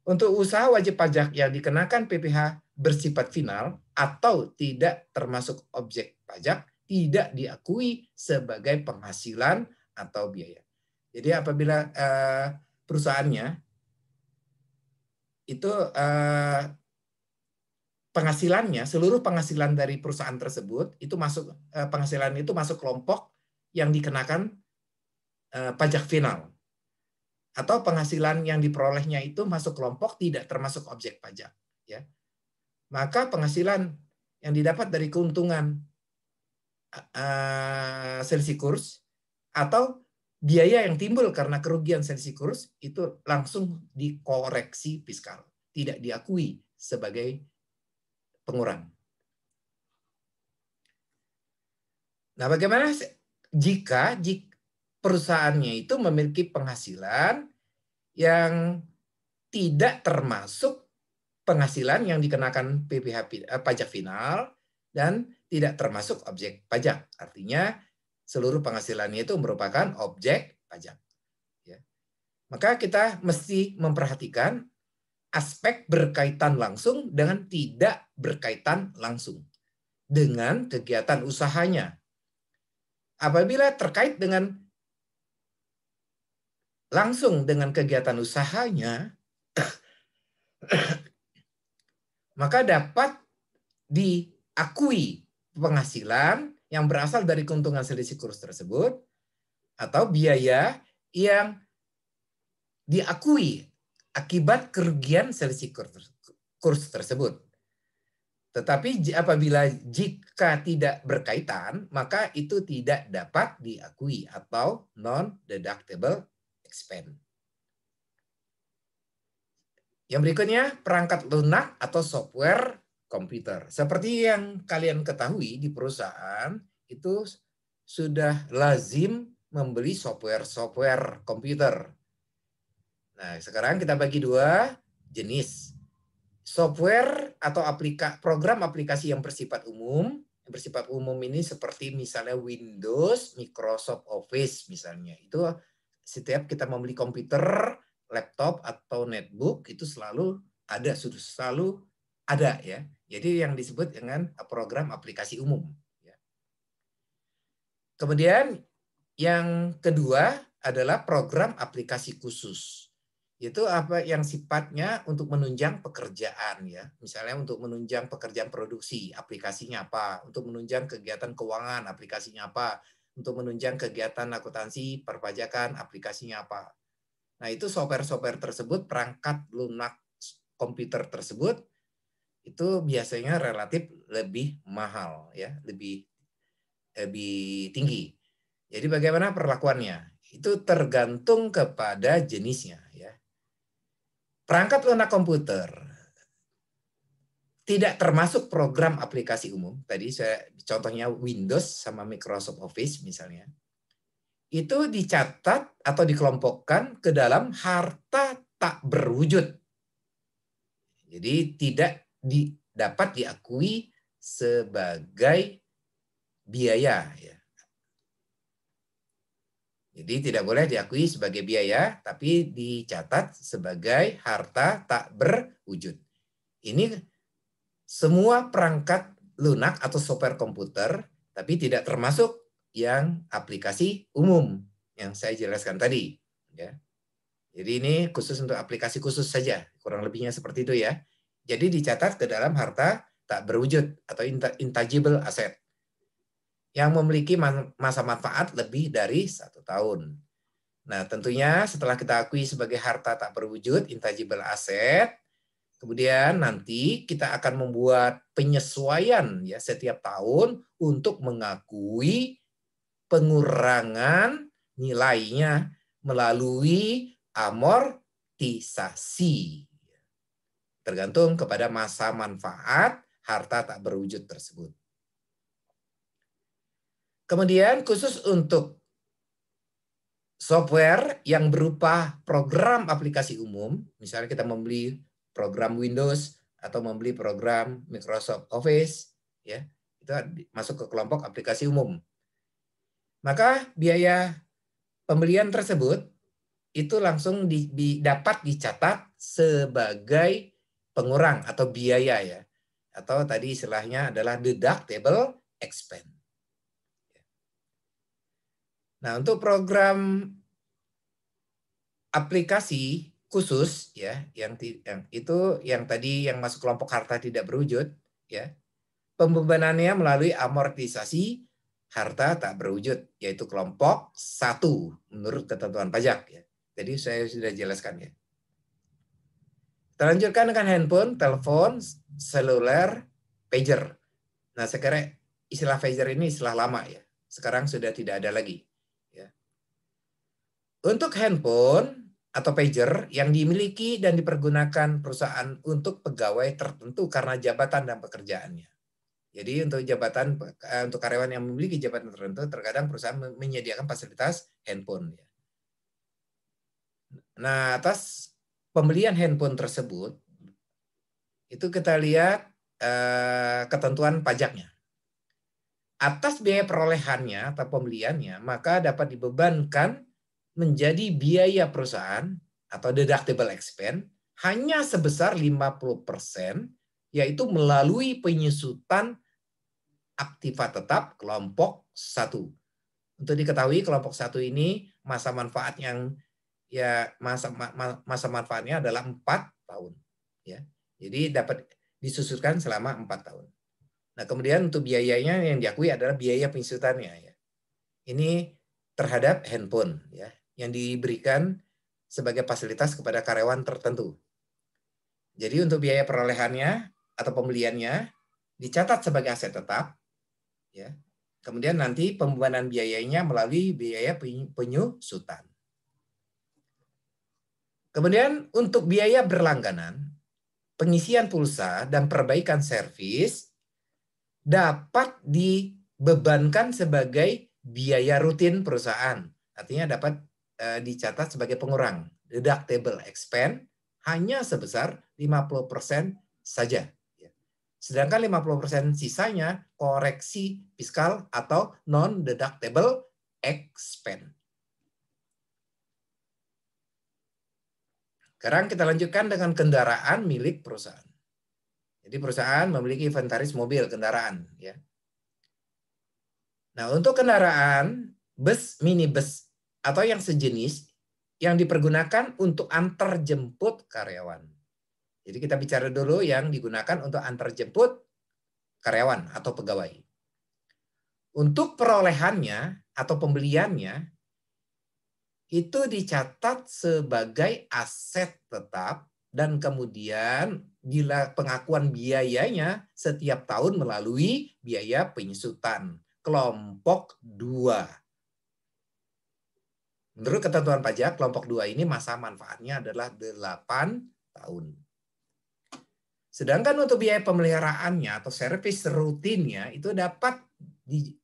untuk usaha wajib pajak yang dikenakan PPh bersifat final atau tidak termasuk objek pajak tidak diakui sebagai penghasilan atau biaya. Jadi apabila perusahaannya itu penghasilannya, seluruh penghasilan dari perusahaan tersebut itu masuk penghasilan itu masuk kelompok yang dikenakan pajak final. Atau penghasilan yang diperolehnya itu masuk kelompok tidak termasuk objek pajak, ya. Maka penghasilan yang didapat dari keuntungan selisih kurs atau biaya yang timbul karena kerugian selisih kurs itu langsung dikoreksi fiskal, tidak diakui sebagai pengurang. Nah, bagaimana jika perusahaannya itu memiliki penghasilan yang tidak termasuk penghasilan yang dikenakan pajak final dan tidak termasuk objek pajak. Artinya seluruh penghasilannya itu merupakan objek pajak. Ya. Maka kita mesti memperhatikan aspek berkaitan langsung dengan tidak berkaitan langsung dengan kegiatan usahanya. Apabila terkait dengan langsung dengan kegiatan usahanya, maka dapat diakui penghasilan yang berasal dari keuntungan selisih kurs tersebut atau biaya yang diakui akibat kerugian selisih kurs tersebut. Tetapi apabila jika tidak berkaitan, maka itu tidak dapat diakui atau non-deductible expense. Yang berikutnya, perangkat lunak atau software komputer. Seperti yang kalian ketahui di perusahaan, itu sudah lazim membeli software komputer. Nah, sekarang kita bagi dua jenis. Software atau program aplikasi yang bersifat umum, bersifat umum ini seperti misalnya Windows, Microsoft Office misalnya. Itu setiap kita membeli komputer, laptop atau netbook itu selalu ada ya. Jadi yang disebut dengan program aplikasi umum. Kemudian yang kedua adalah program aplikasi khusus. Itu apa yang sifatnya untuk menunjang pekerjaan ya. Misalnya untuk menunjang pekerjaan produksi, aplikasinya apa? Untuk menunjang kegiatan keuangan, aplikasinya apa? Untuk menunjang kegiatan akuntansi, perpajakan, aplikasinya apa? Nah, itu software-software tersebut, perangkat lunak komputer tersebut itu biasanya relatif lebih mahal ya, lebih tinggi. Jadi bagaimana perlakuannya? Itu tergantung kepada jenisnya ya. Perangkat lunak komputer tidak termasuk program aplikasi umum. Tadi saya contohnya Windows sama Microsoft Office misalnya. Itu dicatat atau dikelompokkan ke dalam harta tak berwujud. Jadi tidak dapat diakui sebagai biaya ya. Jadi tidak boleh diakui sebagai biaya, tapi dicatat sebagai harta tak berwujud. Ini semua perangkat lunak atau software komputer, tapi tidak termasuk yang aplikasi umum yang saya jelaskan tadi. Ya. Jadi ini khusus untuk aplikasi khusus saja, kurang lebihnya seperti itu ya. Jadi dicatat ke dalam harta tak berwujud atau intangible asset yang memiliki masa manfaat lebih dari 1 tahun. Nah, tentunya setelah kita akui sebagai harta tak berwujud, intangible asset, kemudian nanti kita akan membuat penyesuaian ya setiap tahun untuk mengakui pengurangan nilainya melalui amortisasi. Tergantung kepada masa manfaat harta tak berwujud tersebut. Kemudian khusus untuk software yang berupa program aplikasi umum, misalnya kita membeli program Windows atau membeli program Microsoft Office, ya itu masuk ke kelompok aplikasi umum. Maka biaya pembelian tersebut itu langsung dapat dicatat sebagai pengurang atau biaya ya, atau tadi istilahnya adalah deductible expense. Nah, untuk program aplikasi khusus ya, yang tadi yang masuk kelompok harta tidak berwujud ya, pembebanannya melalui amortisasi harta tak berwujud, yaitu kelompok 1 menurut ketentuan pajak ya. Jadi saya sudah jelaskan ya. Kita lanjutkan dengan handphone, telepon, seluler, pager. Nah, saya kira istilah pager ini istilah lama ya. Sekarang sudah tidak ada lagi. Untuk handphone atau pager yang dimiliki dan dipergunakan perusahaan untuk pegawai tertentu karena jabatan dan pekerjaannya. Jadi untuk untuk karyawan yang memiliki jabatan tertentu, terkadang perusahaan menyediakan fasilitas handphone. Nah, atas pembelian handphone tersebut, itu kita lihat ketentuan pajaknya. Atas biaya perolehannya atau pembeliannya, maka dapat dibebankan menjadi biaya perusahaan atau deductible expense hanya sebesar 50%, yaitu melalui penyusutan aktiva tetap kelompok 1. Untuk diketahui kelompok 1 ini masa manfaat yang masa manfaatnya adalah 4 tahun ya. Jadi dapat disusutkan selama 4 tahun. Nah, kemudian untuk biayanya yang diakui adalah biaya penyusutannya ya. Ini terhadap handphone ya, yang diberikan sebagai fasilitas kepada karyawan tertentu. Jadi untuk biaya perolehannya atau pembeliannya dicatat sebagai aset tetap, ya. Kemudian nanti pembebanan biayanya melalui biaya penyusutan. Kemudian untuk biaya berlangganan, pengisian pulsa dan perbaikan servis dapat dibebankan sebagai biaya rutin perusahaan. Artinya dapat dicatat sebagai pengurang. Deductible expense hanya sebesar 50% saja. Sedangkan 50% sisanya koreksi fiskal atau non-deductible expense. Sekarang kita lanjutkan dengan kendaraan milik perusahaan. Jadi perusahaan memiliki inventaris mobil, kendaraan. Ya. Nah, untuk kendaraan bus, minibus, atau yang sejenis yang dipergunakan untuk antar jemput karyawan. Jadi kita bicara dulu yang digunakan untuk antar jemput karyawan atau pegawai. Untuk perolehannya atau pembeliannya, itu dicatat sebagai aset tetap dan kemudian bila pengakuan biayanya setiap tahun melalui biaya penyusutan kelompok 2. Menurut ketentuan pajak, kelompok 2 ini masa manfaatnya adalah 8 tahun. Sedangkan untuk biaya pemeliharaannya atau servis rutinnya itu dapat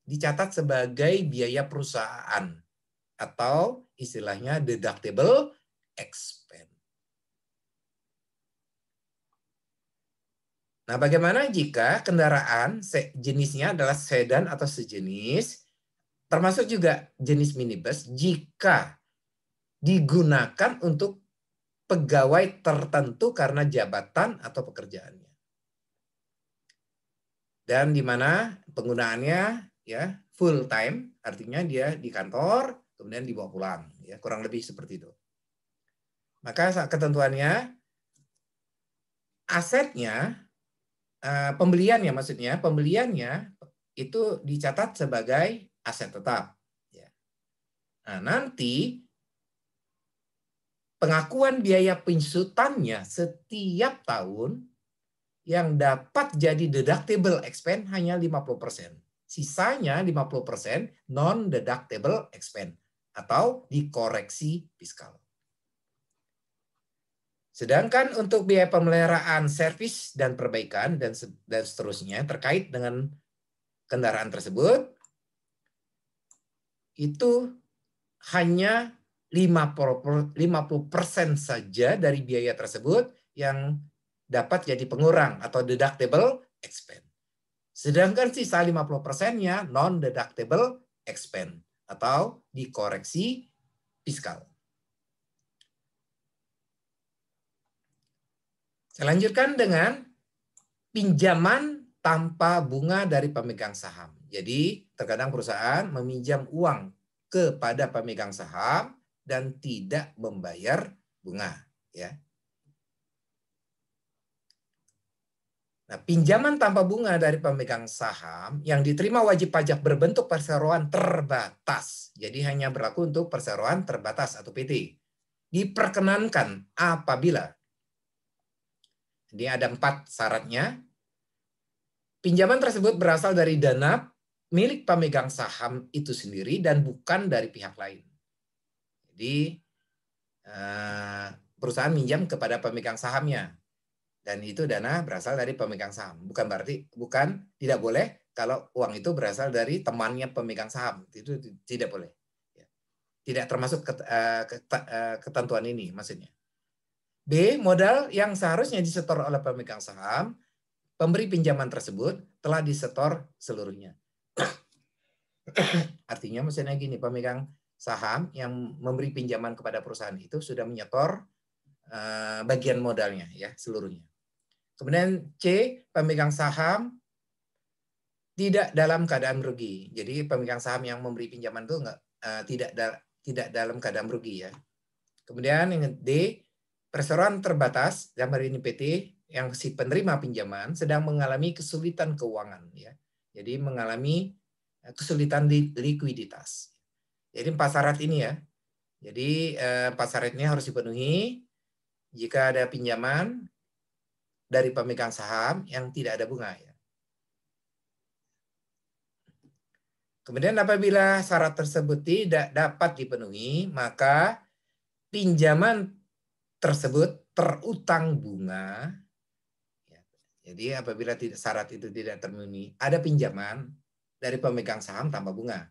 dicatat sebagai biaya perusahaan atau istilahnya deductible expense. Nah, bagaimana jika kendaraan jenisnya adalah sedan atau sejenis, termasuk juga jenis minibus, jika digunakan untuk pegawai tertentu karena jabatan atau pekerjaannya. Dan di mana penggunaannya ya full time, artinya dia di kantor, kemudian dibawa pulang, ya kurang lebih seperti itu. Maka ketentuannya asetnya, pembeliannya maksudnya, pembeliannya itu dicatat sebagai aset tetap. Nah, nanti pengakuan biaya penyusutannya setiap tahun yang dapat jadi deductible expense hanya 50%. Sisanya 50% non-deductible expense atau dikoreksi fiskal. Sedangkan untuk biaya pemeliharaan, servis, dan perbaikan, dan seterusnya terkait dengan kendaraan tersebut, itu hanya 50% saja dari biaya tersebut yang dapat jadi pengurang atau deductible expense. Sedangkan sisa 50%-nya non-deductible expense atau dikoreksi fiskal. Saya lanjutkan dengan pinjaman tanpa bunga dari pemegang saham. Jadi terkadang perusahaan meminjam uang kepada pemegang saham dan tidak membayar bunga. Ya. Nah, pinjaman tanpa bunga dari pemegang saham yang diterima wajib pajak berbentuk perseroan terbatas. Jadi hanya berlaku untuk perseroan terbatas atau PT. Diperkenankan apabila, ini ada 4 syaratnya. Pinjaman tersebut berasal dari dana milik pemegang saham itu sendiri dan bukan dari pihak lain. Jadi perusahaan minjam kepada pemegang sahamnya. Dan itu dana berasal dari pemegang saham. Bukan berarti, tidak boleh kalau uang itu berasal dari temannya pemegang saham. Itu tidak boleh. Tidak termasuk ketentuan ini maksudnya. B, modal yang seharusnya disetor oleh pemegang saham, pemberi pinjaman tersebut telah disetor seluruhnya. Artinya maksudnya gini, pemegang saham yang memberi pinjaman kepada perusahaan itu sudah menyetor bagian modalnya ya seluruhnya. Kemudian C, pemegang saham tidak dalam keadaan rugi. Jadi pemegang saham yang memberi pinjaman itu tidak dalam keadaan rugi ya. Kemudian yang D, perseroan terbatas dalam hari ini PT yang si penerima pinjaman sedang mengalami kesulitan keuangan ya. Jadi mengalami kesulitan di likuiditas. Jadi 4 syarat ini ya. Jadi 4 syarat ini harus dipenuhi jika ada pinjaman dari pemegang saham yang tidak ada bunga ya. Kemudian apabila syarat tersebut tidak dapat dipenuhi, maka pinjaman tersebut terutang bunga. Jadi apabila syarat itu tidak terpenuhi, ada pinjaman dari pemegang saham tanpa bunga.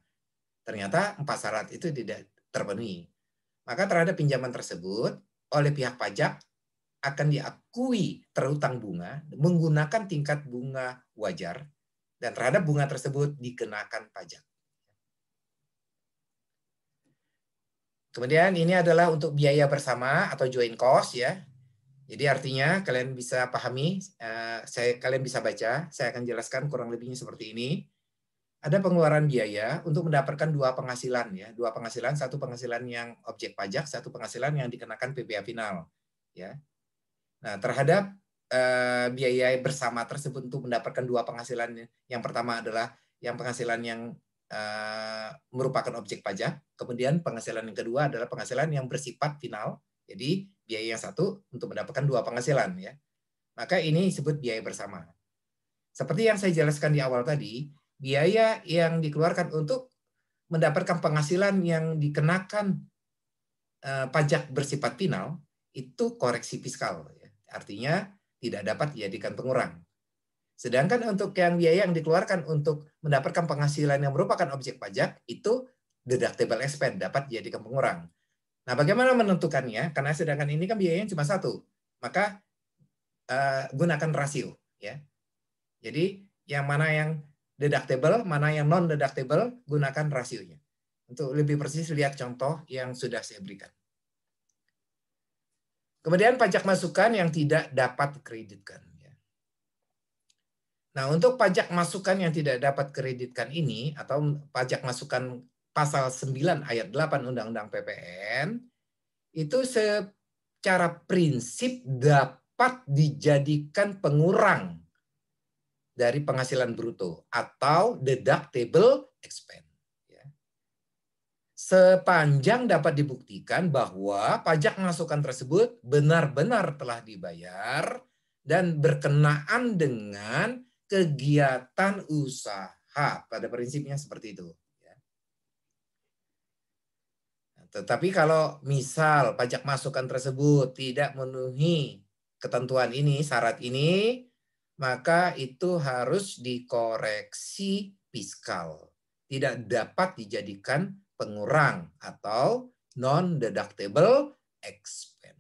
Ternyata 4 syarat itu tidak terpenuhi. Maka terhadap pinjaman tersebut oleh pihak pajak akan diakui terhutang bunga menggunakan tingkat bunga wajar, dan terhadap bunga tersebut dikenakan pajak. Kemudian ini adalah untuk biaya bersama atau joint cost ya. Jadi artinya kalian bisa pahami, kalian bisa baca, saya akan jelaskan kurang lebihnya seperti ini. Ada pengeluaran biaya untuk mendapatkan dua penghasilan ya, dua penghasilan, satu penghasilan yang objek pajak, satu penghasilan yang dikenakan PPh final ya. Nah, terhadap biaya bersama tersebut untuk mendapatkan dua penghasilan, yang pertama adalah yang penghasilan yang merupakan objek pajak, kemudian penghasilan yang kedua adalah penghasilan yang bersifat final. Jadi biaya yang satu untuk mendapatkan dua penghasilan ya. Maka ini disebut biaya bersama. Seperti yang saya jelaskan di awal tadi, biaya yang dikeluarkan untuk mendapatkan penghasilan yang dikenakan pajak bersifat final itu koreksi fiskal ya. Artinya tidak dapat dijadikan pengurang. Sedangkan untuk yang biaya yang dikeluarkan untuk mendapatkan penghasilan yang merupakan objek pajak itu deductible expense, dapat dijadikan pengurang. Nah, bagaimana menentukannya? Karena sedangkan ini kan biayanya cuma satu, maka gunakan rasio ya. Jadi yang mana yang deductible, mana yang non deductible, gunakan rasionya. Untuk lebih persis lihat contoh yang sudah saya berikan. Kemudian pajak masukan yang tidak dapat dikreditkan. Nah, untuk pajak masukan yang tidak dapat kreditkan ini, atau pajak masukan pasal 9 ayat 8 Undang-Undang PPN, itu secara prinsip dapat dijadikan pengurang dari penghasilan bruto atau deductible expense. Sepanjang dapat dibuktikan bahwa pajak masukan tersebut benar-benar telah dibayar dan berkenaan dengan kegiatan usaha, pada prinsipnya seperti itu. Tetapi kalau misal pajak masukan tersebut tidak memenuhi ketentuan ini, syarat ini, maka itu harus dikoreksi fiskal. Tidak dapat dijadikan pengurang atau non-deductible expense.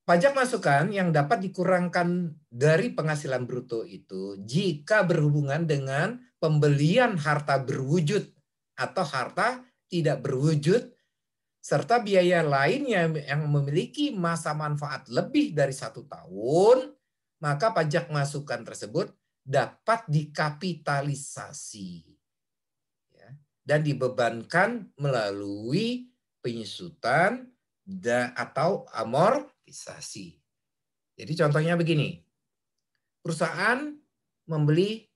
Pajak masukan yang dapat dikurangkan dari penghasilan bruto itu jika berhubungan dengan pembelian harta berwujud atau harta tidak berwujud, serta biaya lainnya yang memiliki masa manfaat lebih dari 1 tahun, maka pajak masukan tersebut dapat dikapitalisasi dan dibebankan melalui penyusutan atau amortisasi. Jadi contohnya begini, perusahaan membeli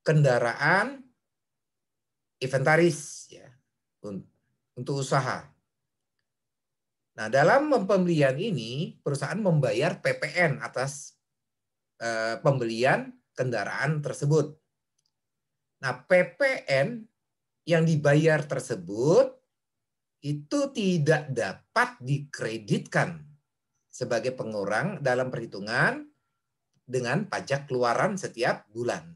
kendaraan inventaris ya, untuk usaha. Nah, dalam pembelian ini perusahaan membayar PPN atas pembelian kendaraan tersebut. Nah, PPN yang dibayar tersebut itu tidak dapat dikreditkan sebagai pengurang dalam perhitungan dengan pajak keluaran setiap bulan.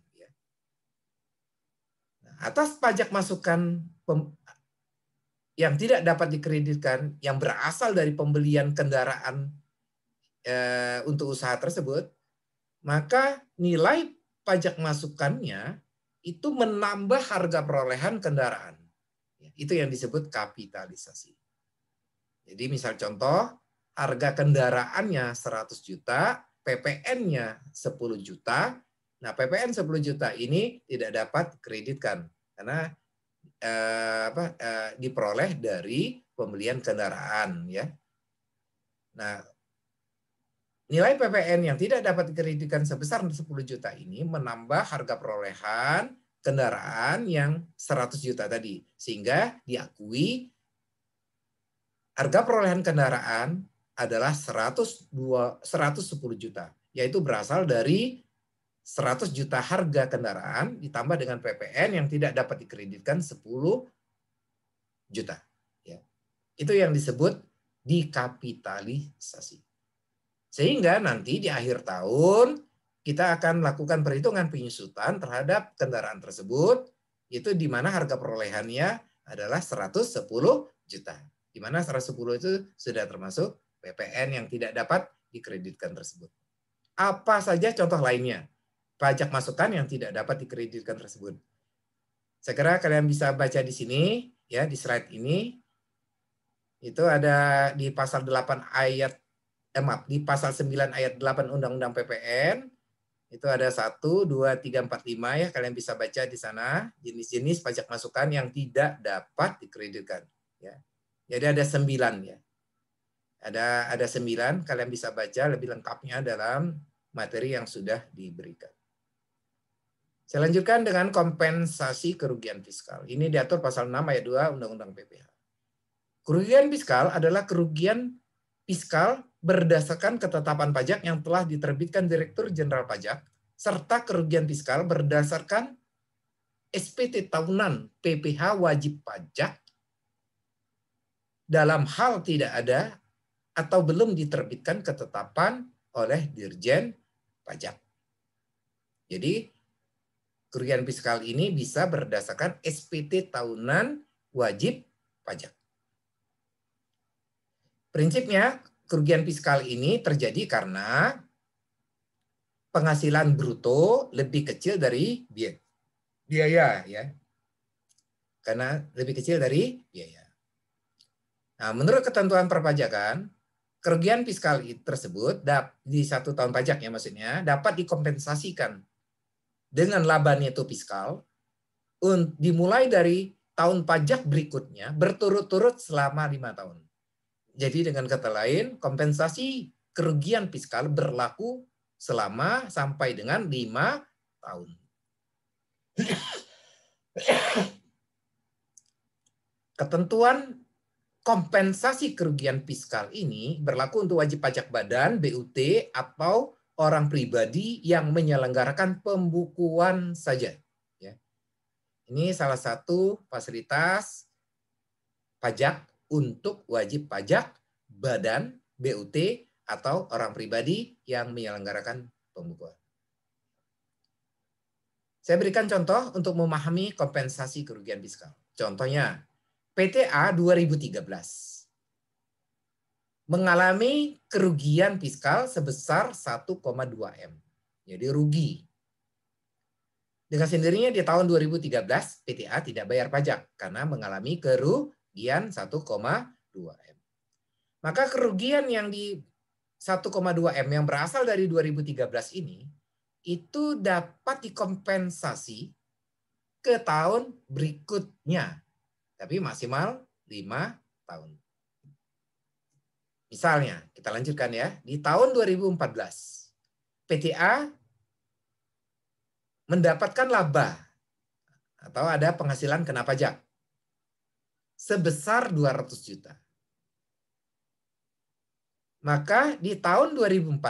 Nah, atas pajak masukan yang tidak dapat dikreditkan yang berasal dari pembelian kendaraan untuk usaha tersebut, maka nilai pajak masukannya itu menambah harga perolehan kendaraan. Itu yang disebut kapitalisasi. Jadi misal contoh, harga kendaraannya 100 juta, PPN-nya 10 juta. Nah, PPN 10 juta ini tidak dapat kreditkan karena diperoleh dari pembelian kendaraan ya. Nah, nilai PPN yang tidak dapat dikreditkan sebesar 10 juta ini menambah harga perolehan kendaraan yang 100 juta tadi, sehingga diakui harga perolehan kendaraan adalah 110 juta, yaitu berasal dari 100 juta harga kendaraan ditambah dengan PPN yang tidak dapat dikreditkan 10 juta. Ya. Itu yang disebut dikapitalisasi. Sehingga nanti di akhir tahun kita akan melakukan perhitungan penyusutan terhadap kendaraan tersebut, itu di mana harga perolehannya adalah 110 juta. di mana 110 itu sudah termasuk PPN yang tidak dapat dikreditkan tersebut. Apa saja contoh lainnya pajak masukan yang tidak dapat dikreditkan tersebut? Saya kira kalian bisa baca di sini, ya, di slide ini. Itu ada di pasal 8 ayat, di pasal 9 ayat 8 Undang-Undang PPN. Itu ada 1, 2, 3, 4, 5 ya. Kalian bisa baca di sana jenis-jenis pajak masukan yang tidak dapat dikreditkan. Ya. Jadi ada 9 ya. Ada 9, kalian bisa baca lebih lengkapnya dalam materi yang sudah diberikan. Saya lanjutkan dengan kompensasi kerugian fiskal. Ini diatur pasal 6 ayat 2 Undang-Undang PPH. Kerugian fiskal adalah kerugian fiskal berdasarkan ketetapan pajak yang telah diterbitkan Direktur Jenderal Pajak, serta kerugian fiskal berdasarkan SPT tahunan PPH wajib pajak dalam hal tidak ada atau belum diterbitkan ketetapan oleh Dirjen Pajak. Jadi, kerugian fiskal ini bisa berdasarkan SPT tahunan wajib pajak. Prinsipnya, kerugian fiskal ini terjadi karena penghasilan bruto lebih kecil dari biaya, ya. Karena lebih kecil dari biaya. Nah, menurut ketentuan perpajakan, kerugian fiskal tersebut di 1 tahun pajak ya maksudnya dapat dikompensasikan dengan laba neto fiskal dimulai dari tahun pajak berikutnya berturut-turut selama 5 tahun. Jadi dengan kata lain, kompensasi kerugian fiskal berlaku selama sampai dengan 5 tahun. Ketentuan kompensasi kerugian fiskal ini berlaku untuk wajib pajak badan, BUT, atau orang pribadi yang menyelenggarakan pembukuan saja. Ya. Ini salah satu fasilitas pajak untuk wajib pajak badan, BUT, atau orang pribadi yang menyelenggarakan pembukuan. Saya berikan contoh untuk memahami kompensasi kerugian fiskal. Contohnya, PTA 2013 mengalami kerugian fiskal sebesar 1,2 M. Jadi rugi. Dengan sendirinya di tahun 2013 PTA tidak bayar pajak karena mengalami kerugian 1,2 M. Maka kerugian yang di 1,2 M yang berasal dari 2013 ini itu dapat dikompensasi ke tahun berikutnya. Tapi maksimal 5 tahun. Misalnya, kita lanjutkan ya. Di tahun 2014, PTA mendapatkan laba atau ada penghasilan kena pajak sebesar 200 juta. Maka di tahun 2014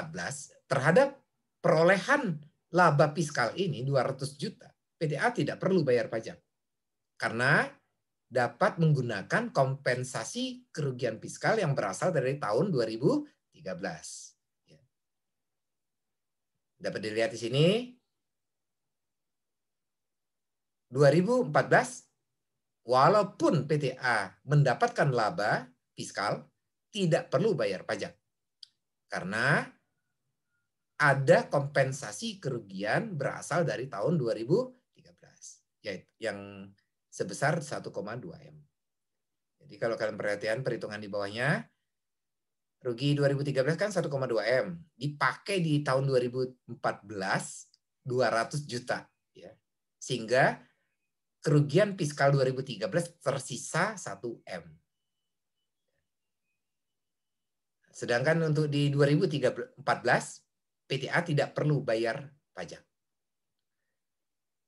terhadap perolehan laba fiskal ini 200 juta, PTA tidak perlu bayar pajak. Karena dapat menggunakan kompensasi kerugian fiskal yang berasal dari tahun 2013. Dapat dilihat di sini. 2014, walaupun PTA mendapatkan laba fiskal, tidak perlu bayar pajak. Karena ada kompensasi kerugian berasal dari tahun 2013, yaitu yang sebesar 1,2 M. Jadi kalau kalian perhatikan perhitungan di bawahnya, rugi 2013 kan 1,2 M. Dipakai di tahun 2014, 200 juta. Ya. Sehingga kerugian fiskal 2013 tersisa 1 M. Sedangkan untuk di 2014, PTA tidak perlu bayar pajak.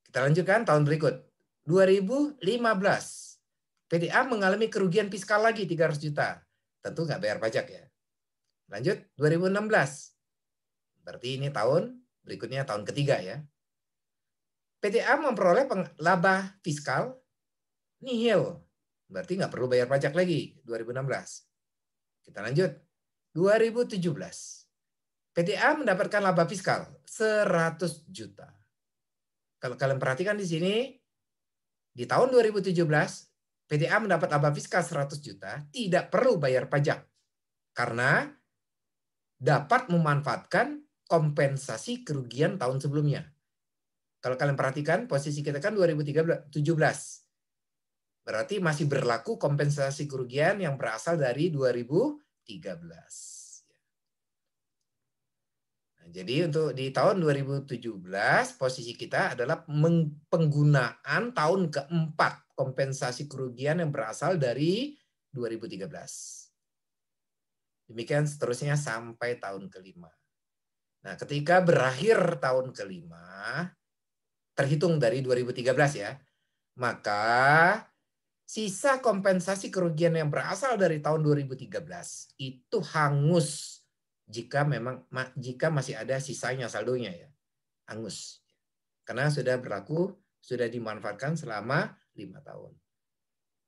Kita lanjutkan tahun berikut. 2015, PTA mengalami kerugian fiskal lagi 300 juta. Tentu nggak bayar pajak ya. Lanjut, 2016. Berarti ini tahun berikutnya, tahun ketiga ya. PTA memperoleh laba fiskal nihil. Berarti nggak perlu bayar pajak lagi 2016. Kita lanjut. 2017. PTA mendapatkan laba fiskal 100 juta. Kalau kalian perhatikan di sini, di tahun 2017 PTA mendapat laba fiskal 100 juta, tidak perlu bayar pajak karena dapat memanfaatkan kompensasi kerugian tahun sebelumnya. Kalau kalian perhatikan, posisi kita kan 2017. Berarti masih berlaku kompensasi kerugian yang berasal dari 2013. Jadi untuk di tahun 2017 posisi kita adalah penggunaan tahun keempat kompensasi kerugian yang berasal dari 2013. Demikian seterusnya sampai tahun kelima. Nah, ketika berakhir tahun kelima, terhitung dari 2013 ya, maka sisa kompensasi kerugian yang berasal dari tahun 2013 itu hangus jika masih ada sisanya saldonya ya, hangus karena sudah berlaku, sudah dimanfaatkan selama 5 tahun.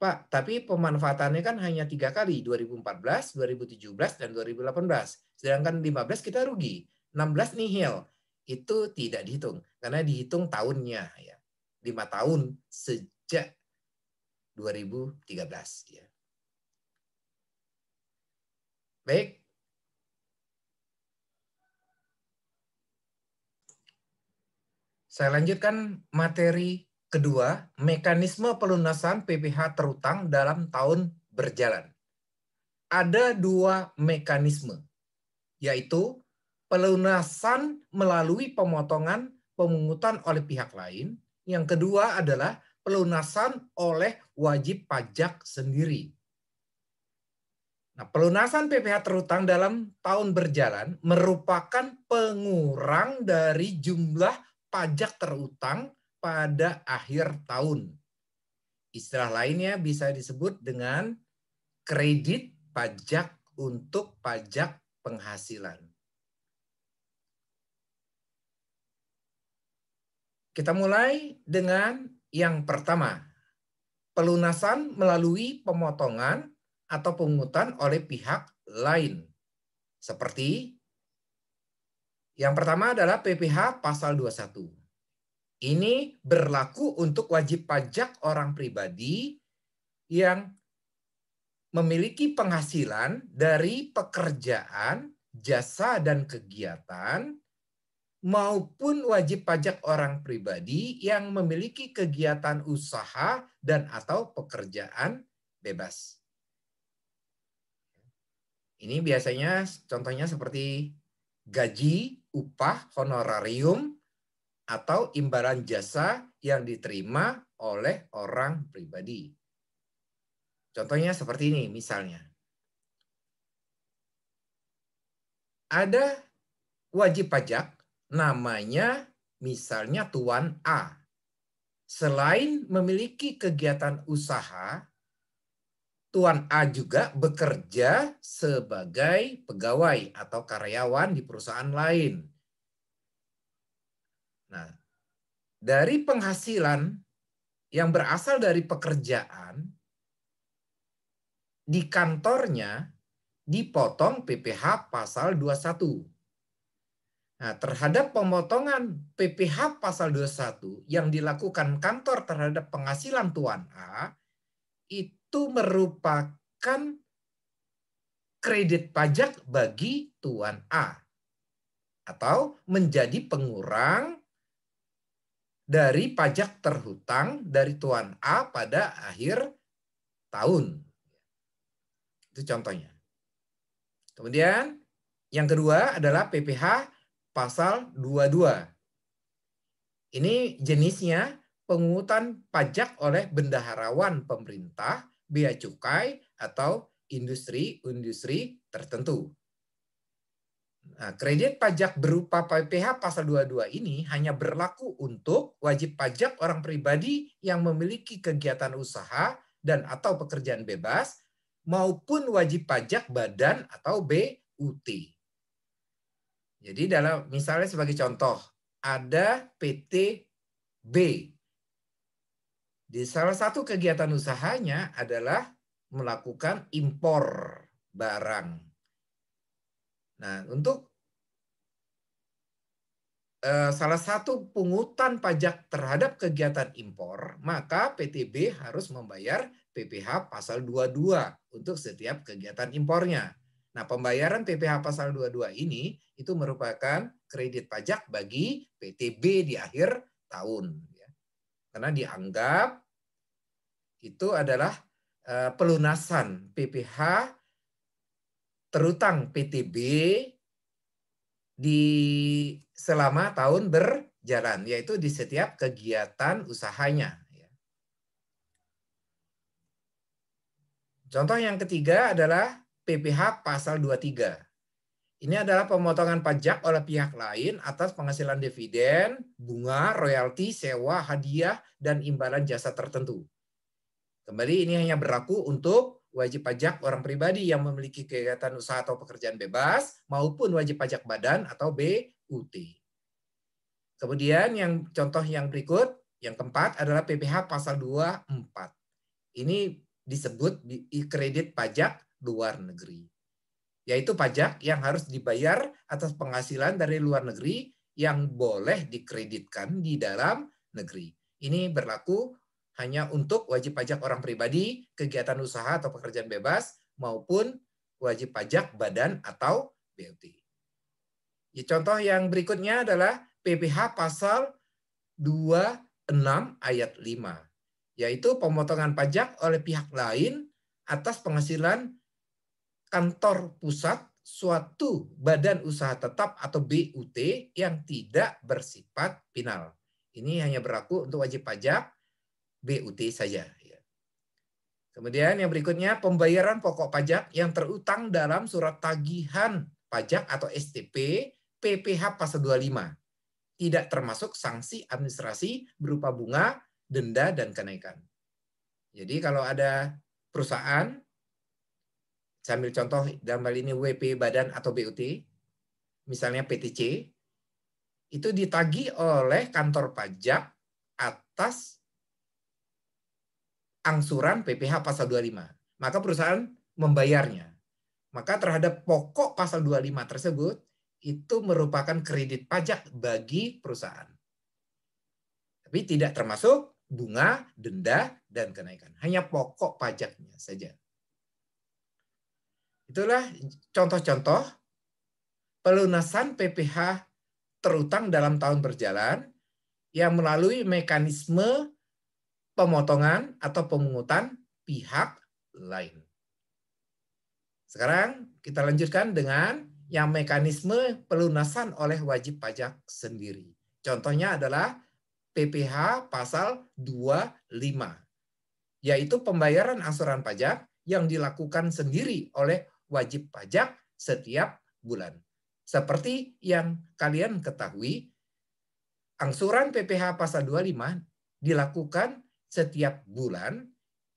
Pak, tapi pemanfaatannya kan hanya 3 kali, 2014, 2017 dan 2018. Sedangkan 15 kita rugi, 16 nihil. Itu tidak dihitung karena dihitung tahunnya ya. 5 tahun sejak 2013 ya. Baik. Saya lanjutkan materi kedua, mekanisme pelunasan PPh terutang dalam tahun berjalan. Ada 2 mekanisme, yaitu pelunasan melalui pemotongan pemungutan oleh pihak lain. Yang kedua adalah pelunasan oleh wajib pajak sendiri. Nah, pelunasan PPh terutang dalam tahun berjalan merupakan pengurang dari jumlah pajak terutang pada akhir tahun. Istilah lainnya bisa disebut dengan kredit pajak untuk pajak penghasilan. Kita mulai dengan yang pertama, pelunasan melalui pemotongan atau pemungutan oleh pihak lain. Seperti yang pertama adalah PPh pasal 21. Ini berlaku untuk wajib pajak orang pribadi yang memiliki penghasilan dari pekerjaan, jasa, dan kegiatan, maupun wajib pajak orang pribadi yang memiliki kegiatan usaha dan atau pekerjaan bebas. Ini biasanya contohnya seperti gaji, upah, honorarium, atau imbalan jasa yang diterima oleh orang pribadi. Contohnya seperti ini misalnya. Ada wajib pajak namanya misalnya Tuan A. Selain memiliki kegiatan usaha, Tuan A juga bekerja sebagai pegawai atau karyawan di perusahaan lain. Nah, dari penghasilan yang berasal dari pekerjaan, di kantornya dipotong PPh pasal 21. Nah, terhadap pemotongan PPh pasal 21 yang dilakukan kantor terhadap penghasilan Tuan A, itu merupakan kredit pajak bagi Tuan A atau menjadi pengurang dari pajak terhutang dari Tuan A pada akhir tahun. Itu contohnya. Kemudian yang kedua adalah PPh pasal 22. Ini jenisnya pemungutan pajak oleh bendaharawan pemerintah, bea cukai, atau industri-industri tertentu. Nah, kredit pajak berupa PPh pasal 22 ini hanya berlaku untuk wajib pajak orang pribadi yang memiliki kegiatan usaha dan atau pekerjaan bebas maupun wajib pajak badan atau BUT. Jadi dalam misalnya sebagai contoh, ada PT B. Di salah satu kegiatan usahanya adalah melakukan impor barang. Nah, untuk salah satu pungutan pajak terhadap kegiatan impor, maka PT B harus membayar PPh pasal 22 untuk setiap kegiatan impornya. Nah, pembayaran PPh pasal 22 ini itu merupakan kredit pajak bagi PTB di akhir tahun. Karena dianggap itu adalah pelunasan PPh terutang PTB di selama tahun berjalan, yaitu di setiap kegiatan usahanya. Contoh yang ketiga adalah PPh pasal 23. Ini adalah pemotongan pajak oleh pihak lain atas penghasilan dividen, bunga, royalti, sewa, hadiah, dan imbalan jasa tertentu. Kembali ini hanya berlaku untuk wajib pajak orang pribadi yang memiliki kegiatan usaha atau pekerjaan bebas maupun wajib pajak badan atau BUT. Kemudian yang contoh yang berikut, yang keempat adalah PPh pasal 24. Ini disebut kredit pajak luar negeri, yaitu pajak yang harus dibayar atas penghasilan dari luar negeri yang boleh dikreditkan di dalam negeri. Ini berlaku hanya untuk wajib pajak orang pribadi, kegiatan usaha atau pekerjaan bebas, maupun wajib pajak badan atau BUT. Contoh yang berikutnya adalah PPh pasal 26 ayat 5. Yaitu pemotongan pajak oleh pihak lain atas penghasilan kantor pusat suatu badan usaha tetap atau BUT yang tidak bersifat final. Ini hanya berlaku untuk wajib pajak BUT saja. Kemudian yang berikutnya, pembayaran pokok pajak yang terutang dalam surat tagihan pajak atau STP PPh pasal 25. Tidak termasuk sanksi administrasi berupa bunga, denda, dan kenaikan. Jadi kalau ada perusahaan, saya ambil contoh dalam hal ini WP Badan atau BUT, misalnya PTC, itu ditagih oleh kantor pajak atas angsuran PPh pasal 25. Maka perusahaan membayarnya. Maka terhadap pokok pasal 25 tersebut, itu merupakan kredit pajak bagi perusahaan. Tapi tidak termasuk bunga, denda, dan kenaikan. Hanya pokok pajaknya saja. Itulah contoh-contoh pelunasan PPh terutang dalam tahun berjalan yang melalui mekanisme pemotongan atau pemungutan pihak lain. Sekarang kita lanjutkan dengan yang mekanisme pelunasan oleh wajib pajak sendiri. Contohnya adalah PPh pasal 25, yaitu pembayaran angsuran pajak yang dilakukan sendiri oleh wajib pajak setiap bulan. Seperti yang kalian ketahui, angsuran PPh pasal 25 dilakukan setiap bulan,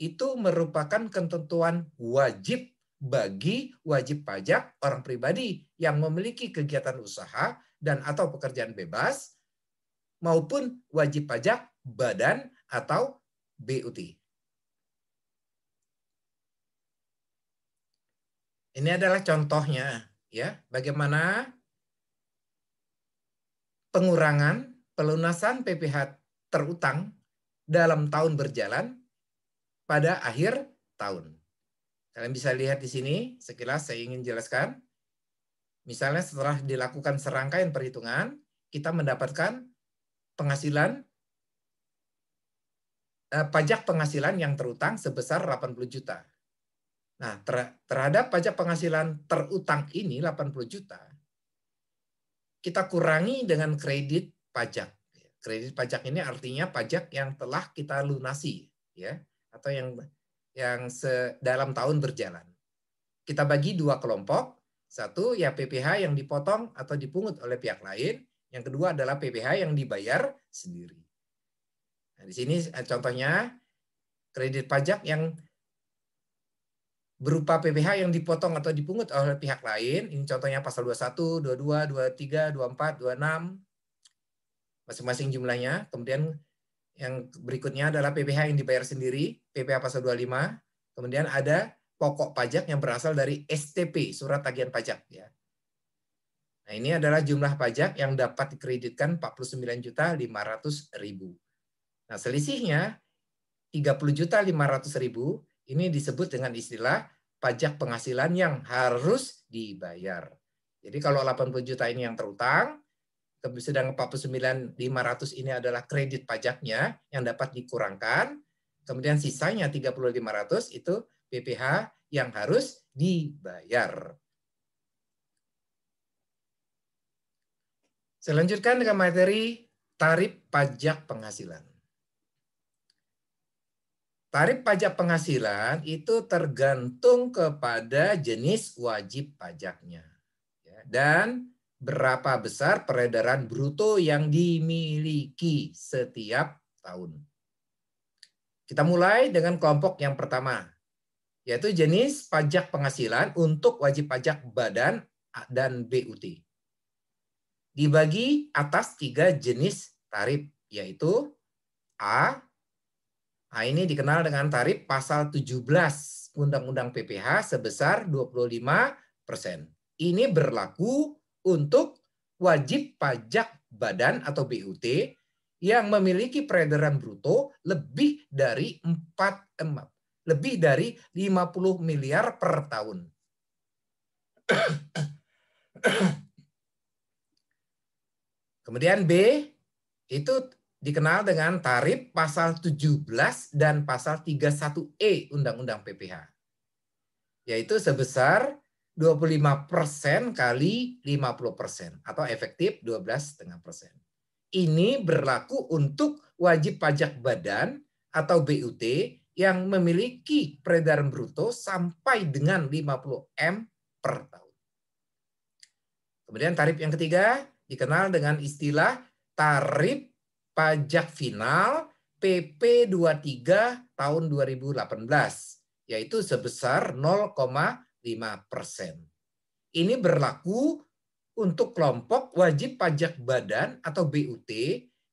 itu merupakan ketentuan wajib bagi wajib pajak orang pribadi yang memiliki kegiatan usaha dan atau pekerjaan bebas, maupun wajib pajak badan atau BUT. Ini adalah contohnya, ya, bagaimana pengurangan pelunasan PPh terutang dalam tahun berjalan pada akhir tahun. Kalian bisa lihat di sini, sekilas saya ingin jelaskan. Misalnya setelah dilakukan serangkaian perhitungan, kita mendapatkan penghasilan pajak penghasilan yang terutang sebesar 80 juta. Nah, terhadap pajak penghasilan terutang ini 80 juta, kita kurangi dengan kredit pajak. Kredit pajak ini artinya pajak yang telah kita lunasi, ya, atau yang dalam tahun berjalan. Kita bagi dua kelompok. Satu, ya PPh yang dipotong atau dipungut oleh pihak lain. Yang kedua adalah PPh yang dibayar sendiri. Nah, di sini contohnya kredit pajak yang berupa PPh yang dipotong atau dipungut oleh pihak lain. Ini contohnya pasal 21, 22, 23, 24, 26. Masing-masing jumlahnya. Kemudian yang berikutnya adalah PPh yang dibayar sendiri, PPh pasal 25. Kemudian ada pokok pajak yang berasal dari STP, surat tagihan pajak, ya. Nah, ini adalah jumlah pajak yang dapat dikreditkan 49.500.000. Nah, selisihnya 30.500.000 ini disebut dengan istilah pajak penghasilan yang harus dibayar. Jadi kalau 80 juta ini yang terutang, sedang 49.500 ini adalah kredit pajaknya yang dapat dikurangkan, kemudian sisanya 30.500 itu PPh yang harus dibayar. Selanjutkan dengan materi tarif pajak penghasilan. Tarif pajak penghasilan itu tergantung kepada jenis wajib pajaknya dan berapa besar peredaran bruto yang dimiliki setiap tahun. Kita mulai dengan kelompok yang pertama, yaitu jenis pajak penghasilan untuk wajib pajak badan dan BUT. Dibagi atas 3 jenis tarif, yaitu A. Ini dikenal dengan tarif pasal 17 Undang-Undang PPh sebesar 25%. Ini berlaku untuk wajib pajak badan atau BUT yang memiliki peredaran bruto lebih dari 50 miliar per tahun. Kemudian B itu dikenal dengan tarif pasal 17 dan pasal 31E Undang-Undang PPh. Yaitu sebesar 25% kali 50% atau efektif 12,5%. Ini berlaku untuk wajib pajak badan atau BUT yang memiliki peredaran bruto sampai dengan 50 M per tahun. Kemudian tarif yang ketiga dikenal dengan istilah tarif pajak final PP 23 tahun 2018, yaitu sebesar 0,5%. Ini berlaku untuk kelompok wajib pajak badan atau BUT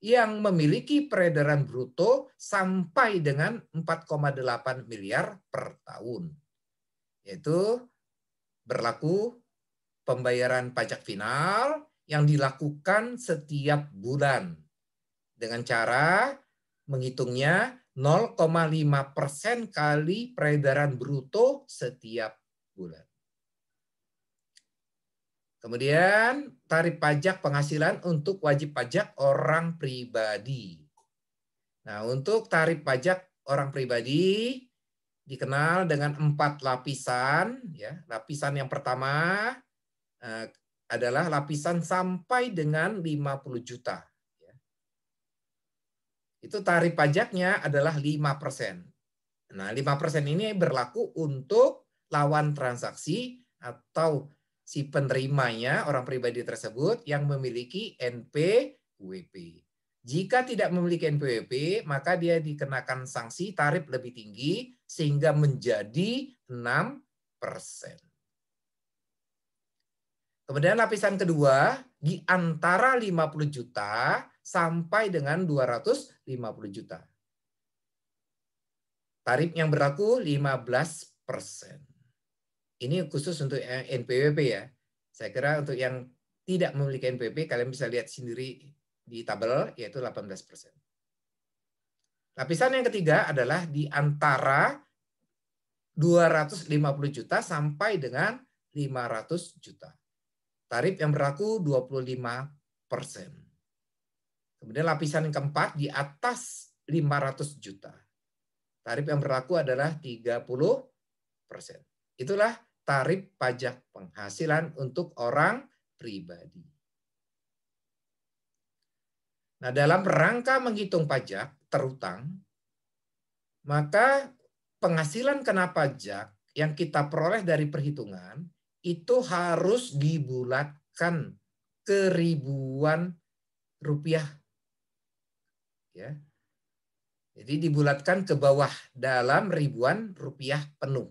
yang memiliki peredaran bruto sampai dengan 4,8 miliar per tahun. Yaitu berlaku pembayaran pajak final yang dilakukan setiap bulan dengan cara menghitungnya 0,5% kali peredaran bruto setiap bulan. Kemudian tarif pajak penghasilan untuk wajib pajak orang pribadi. Nah, untuk tarif pajak orang pribadi dikenal dengan 4 lapisan. Ya. Lapisan yang pertama adalah lapisan sampai dengan 50 juta. Ya. Itu tarif pajaknya adalah 5%. Nah, 5% ini berlaku untuk lawan transaksi atau si penerimanya, orang pribadi tersebut yang memiliki NPWP. Jika tidak memiliki NPWP, maka dia dikenakan sanksi tarif lebih tinggi sehingga menjadi 6%. Kemudian lapisan kedua di antara 50 juta sampai dengan 250 juta. Tarif yang berlaku 15%. Ini khusus untuk NPWP ya. Saya kira untuk yang tidak memiliki NPWP, kalian bisa lihat sendiri di tabel, yaitu 18%. Lapisan yang ketiga adalah di antara 250 juta sampai dengan 500 juta. Tarif yang berlaku 25%. Kemudian lapisan yang keempat di atas 500 juta. Tarif yang berlaku adalah 30%. Itulah tarif pajak penghasilan untuk orang pribadi. Nah, dalam rangka menghitung pajak terutang, maka penghasilan kena pajak yang kita peroleh dari perhitungan itu harus dibulatkan ke ribuan rupiah. Ya. Jadi dibulatkan ke bawah dalam ribuan rupiah penuh.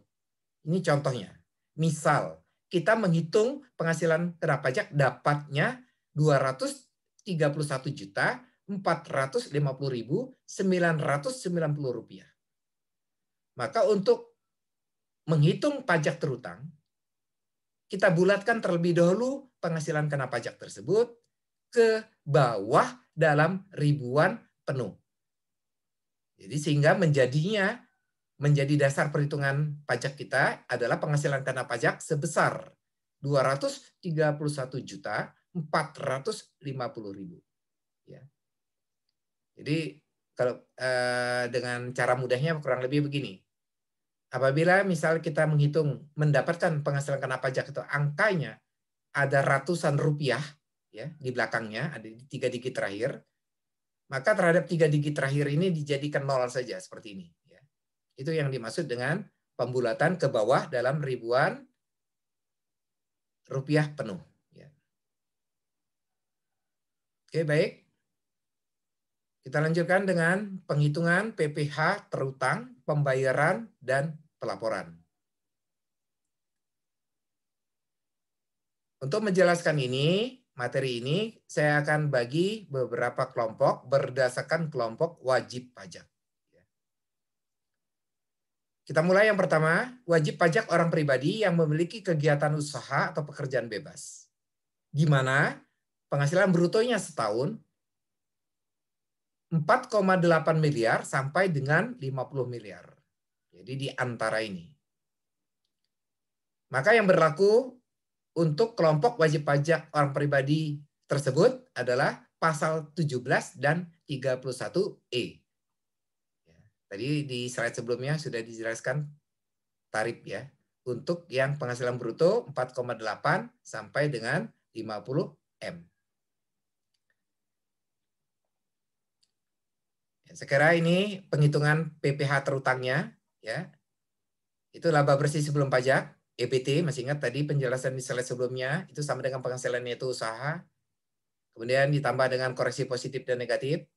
Ini contohnya. Misal, kita menghitung penghasilan kena pajak dapatnya 231.450.990 rupiah. Maka untuk menghitung pajak terutang, kita bulatkan terlebih dahulu penghasilan kena pajak tersebut ke bawah dalam ribuan penuh. Jadi sehingga menjadi dasar perhitungan pajak kita adalah penghasilan kena pajak sebesar 231.450.000. Ya. Jadi kalau dengan cara mudahnya kurang lebih begini. Apabila misal kita menghitung mendapatkan penghasilan kena pajak itu angkanya ada ratusan rupiah ya di belakangnya, ada di 3 digit terakhir, maka terhadap 3 digit terakhir ini dijadikan 0 saja seperti ini. Ya. Itu yang dimaksud dengan pembulatan ke bawah dalam ribuan rupiah penuh. Ya. Oke, baik. Kita lanjutkan dengan penghitungan PPh terutang, pembayaran, dan pelaporan. Untuk menjelaskan materi ini, saya akan bagi beberapa kelompok berdasarkan kelompok wajib pajak. Kita mulai yang pertama, wajib pajak orang pribadi yang memiliki kegiatan usaha atau pekerjaan bebas. Di mana penghasilan brutonya setahun 4,8 miliar sampai dengan 50 miliar. Jadi di antara ini. Maka yang berlaku untuk kelompok wajib pajak orang pribadi tersebut adalah pasal 17 dan 31E. Tadi di slide sebelumnya sudah dijelaskan tarif ya. Untuk yang penghasilan bruto 4,8 sampai dengan 50 M. Sekarang ini penghitungan PPh terutangnya ya. Itu laba bersih sebelum pajak, EBT, masih ingat tadi penjelasan di slide sebelumnya, itu sama dengan penghasilannya itu usaha. Kemudian ditambah dengan koreksi positif dan negatif.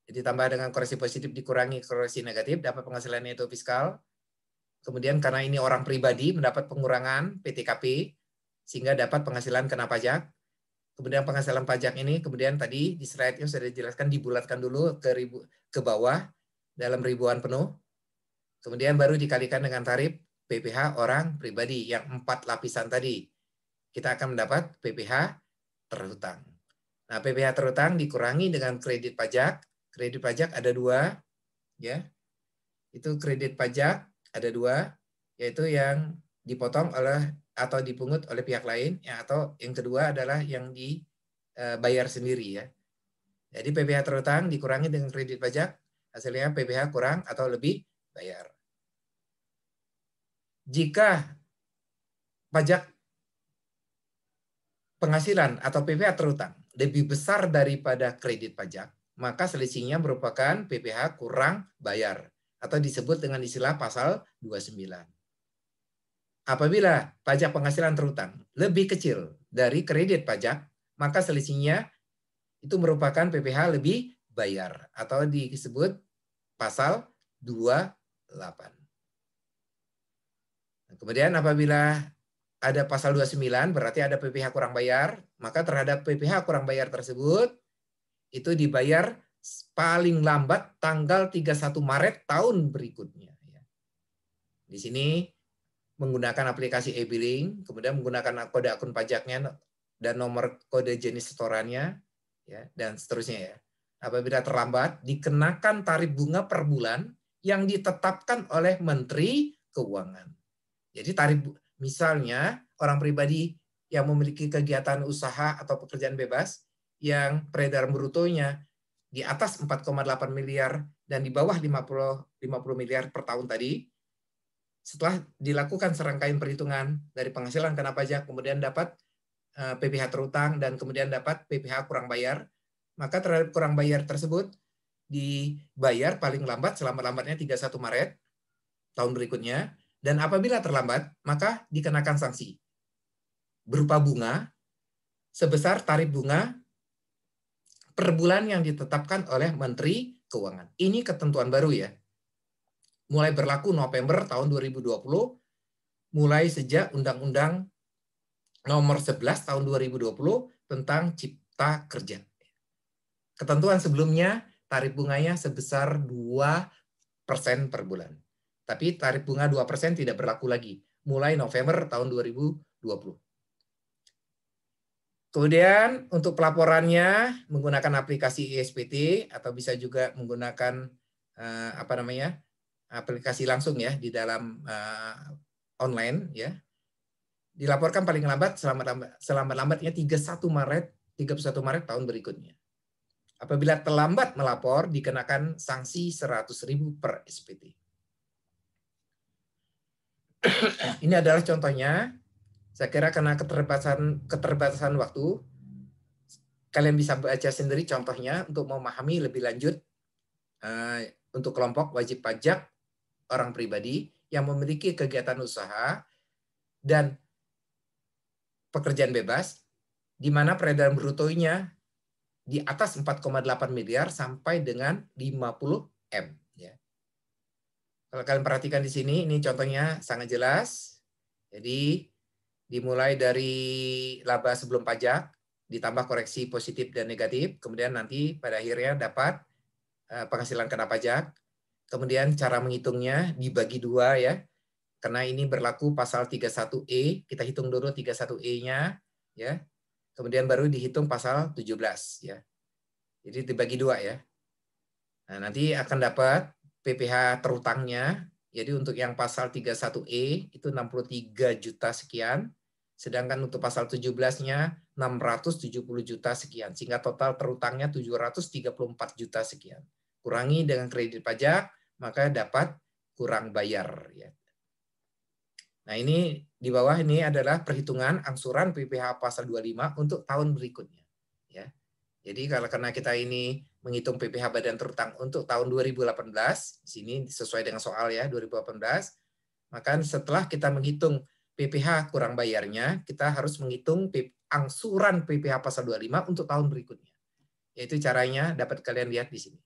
Ditambah dengan koreksi positif dikurangi koreksi negatif, dapat penghasilannya itu fiskal. Kemudian karena ini orang pribadi mendapat pengurangan PTKP, sehingga dapat penghasilan kena pajak. Kemudian penghasilan pajak ini, kemudian tadi di slide yang sudah dijelaskan, dibulatkan dulu ke bawah dalam ribuan penuh. Kemudian baru dikalikan dengan tarif PPh orang pribadi yang 4 lapisan tadi. Kita akan mendapat PPh terhutang. Nah, PPh terhutang dikurangi dengan kredit pajak. Kredit pajak ada 2, ya. Itu kredit pajak ada 2, yaitu yang dipotong oleh atau dipungut oleh pihak lain, ya, atau yang kedua adalah yang dibayar sendiri ya. Jadi PPh terhutang dikurangi dengan kredit pajak, hasilnya PPh kurang atau lebih bayar. Jika pajak penghasilan atau PPh terhutang lebih besar daripada kredit pajak, maka selisihnya merupakan PPh kurang bayar atau disebut dengan istilah pasal 29. Apabila pajak penghasilan terhutang lebih kecil dari kredit pajak, maka selisihnya itu merupakan PPh lebih bayar atau disebut pasal 28. Kemudian apabila ada pasal 29 berarti ada PPh kurang bayar, maka terhadap PPh kurang bayar tersebut itu dibayar paling lambat tanggal 31 Maret tahun berikutnya. Di sini menggunakan aplikasi e-billing, kemudian menggunakan kode akun pajaknya dan nomor kode jenis setorannya, ya, dan seterusnya ya. Apabila terlambat, dikenakan tarif bunga per bulan yang ditetapkan oleh Menteri Keuangan. Jadi tarif, misalnya orang pribadi yang memiliki kegiatan usaha atau pekerjaan bebas yang peredaran brutonya di atas 4,8 miliar dan di bawah 50 miliar per tahun tadi, setelah dilakukan serangkaian perhitungan dari penghasilan kena pajak, kemudian dapat PPh terhutang dan kemudian dapat PPh kurang bayar, maka terhadap kurang bayar tersebut dibayar paling lambat selambat-lambatnya 31 Maret tahun berikutnya, dan apabila terlambat maka dikenakan sanksi berupa bunga sebesar tarif bunga per bulan yang ditetapkan oleh Menteri Keuangan. Ini ketentuan baru ya. Mulai berlaku November tahun 2020, mulai sejak Undang-Undang Nomor 11 tahun 2020 tentang Cipta Kerja. Ketentuan sebelumnya tarif bunganya sebesar 2% per bulan. Tapi tarif bunga 2% tidak berlaku lagi mulai November tahun 2020. Kemudian untuk pelaporannya menggunakan aplikasi ISPT atau bisa juga menggunakan aplikasi langsung ya di dalam online ya, dilaporkan paling lambat selamat-lambatnya 31 Maret tahun berikutnya. Apabila terlambat melapor, dikenakan sanksi 100.000 per SPT. Ini adalah contohnya. Saya kira karena keterbatasan waktu, kalian bisa baca sendiri contohnya untuk memahami lebih lanjut untuk kelompok wajib pajak orang pribadi yang memiliki kegiatan usaha dan pekerjaan bebas, di mana peredaran brutonya di atas 4,8 miliar sampai dengan 50 M. Ya. Kalau kalian perhatikan di sini, ini contohnya sangat jelas. Jadi dimulai dari laba sebelum pajak, ditambah koreksi positif dan negatif, kemudian nanti pada akhirnya dapat penghasilan kena pajak. Kemudian cara menghitungnya dibagi dua ya, karena ini berlaku pasal 31E, kita hitung dulu 31E-nya, ya. Kemudian baru dihitung pasal 17 ya. Jadi dibagi dua ya. Nah, nanti akan dapat PPh terutangnya. Jadi untuk yang pasal 31E itu 63 juta sekian, sedangkan untuk pasal 17-nya 670 juta sekian, sehingga total terutangnya 734 juta sekian. Kurangi dengan kredit pajak, maka dapat kurang bayar ya. Nah, ini di bawah ini adalah perhitungan angsuran PPh pasal 25 untuk tahun berikutnya. Ya. Jadi karena kita ini menghitung PPh badan terutang untuk tahun 2018, di sini sesuai dengan soal ya 2018, maka setelah kita menghitung PPh kurang bayarnya, kita harus menghitung angsuran PPh pasal 25 untuk tahun berikutnya. Yaitu caranya dapat kalian lihat di sini.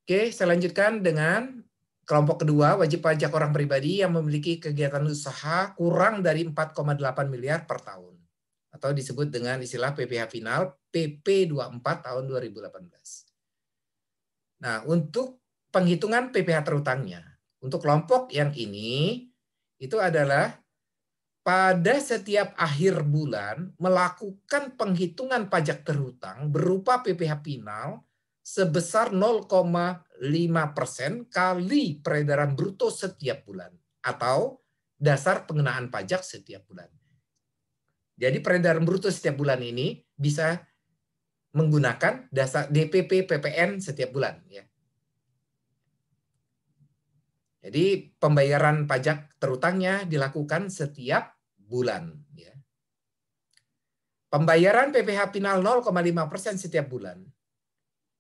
Oke, saya lanjutkan dengan kelompok kedua, wajib pajak orang pribadi yang memiliki kegiatan usaha kurang dari 4,8 miliar per tahun. Atau disebut dengan istilah PPh final, PP 24 tahun 2018. Nah, untuk penghitungan PPh terutangnya, untuk kelompok yang ini, itu adalah pada setiap akhir bulan melakukan penghitungan pajak terhutang berupa PPh final sebesar 0,5% kali peredaran bruto setiap bulan atau dasar pengenaan pajak setiap bulan. Jadi peredaran bruto setiap bulan ini bisa menggunakan dasar DPP PPN setiap bulan ya. Jadi pembayaran pajak terutangnya dilakukan setiap bulan ya. Pembayaran PPh final 0,5% setiap bulan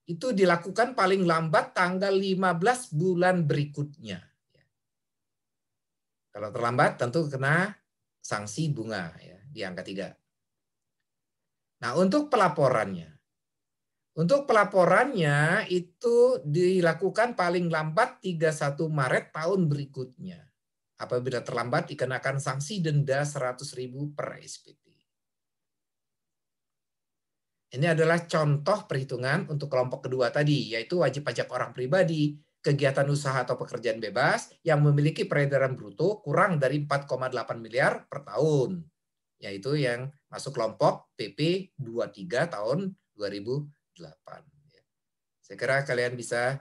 itu dilakukan paling lambat tanggal 15 bulan berikutnya. Kalau terlambat tentu kena sanksi bunga ya, di angka 3. Nah, untuk pelaporannya. Untuk pelaporannya itu dilakukan paling lambat 31 Maret tahun berikutnya. Apabila terlambat dikenakan sanksi denda 100.000 per SPT. Ini adalah contoh perhitungan untuk kelompok kedua tadi, yaitu wajib pajak orang pribadi, kegiatan usaha atau pekerjaan bebas yang memiliki peredaran bruto kurang dari 4,8 miliar per tahun, yaitu yang masuk kelompok PP 23 tahun 2008. Saya kira kalian bisa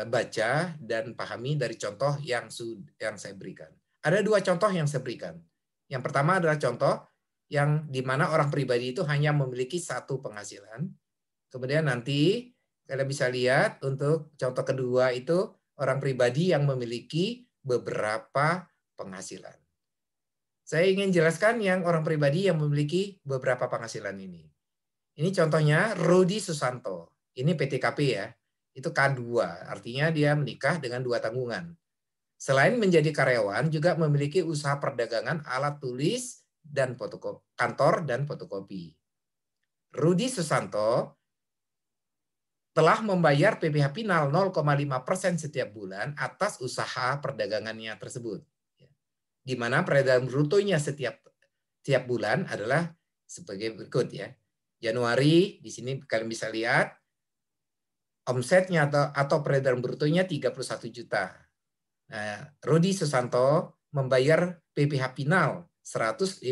baca dan pahami dari contoh yang saya berikan. Ada dua contoh yang saya berikan. Yang pertama adalah contoh yang di mana orang pribadi itu hanya memiliki satu penghasilan. Kemudian nanti kalian bisa lihat untuk contoh kedua itu orang pribadi yang memiliki beberapa penghasilan. Saya ingin jelaskan yang orang pribadi yang memiliki beberapa penghasilan ini. Ini contohnya Rudi Susanto. Ini PTKP ya. Itu K2, artinya dia menikah dengan 2 tanggungan. Selain menjadi karyawan, juga memiliki usaha perdagangan alat tulis dan fotokopi, kantor dan fotokopi. Rudi Susanto telah membayar PPh final 0,5% setiap bulan atas usaha perdagangannya tersebut. Di mana peredaran brutonya setiap bulan adalah sebagai berikut ya. Januari di sini kalian bisa lihat omsetnya atau peredaran brutonya 31 juta. Nah, Rudi Susanto membayar PPh final 155.000,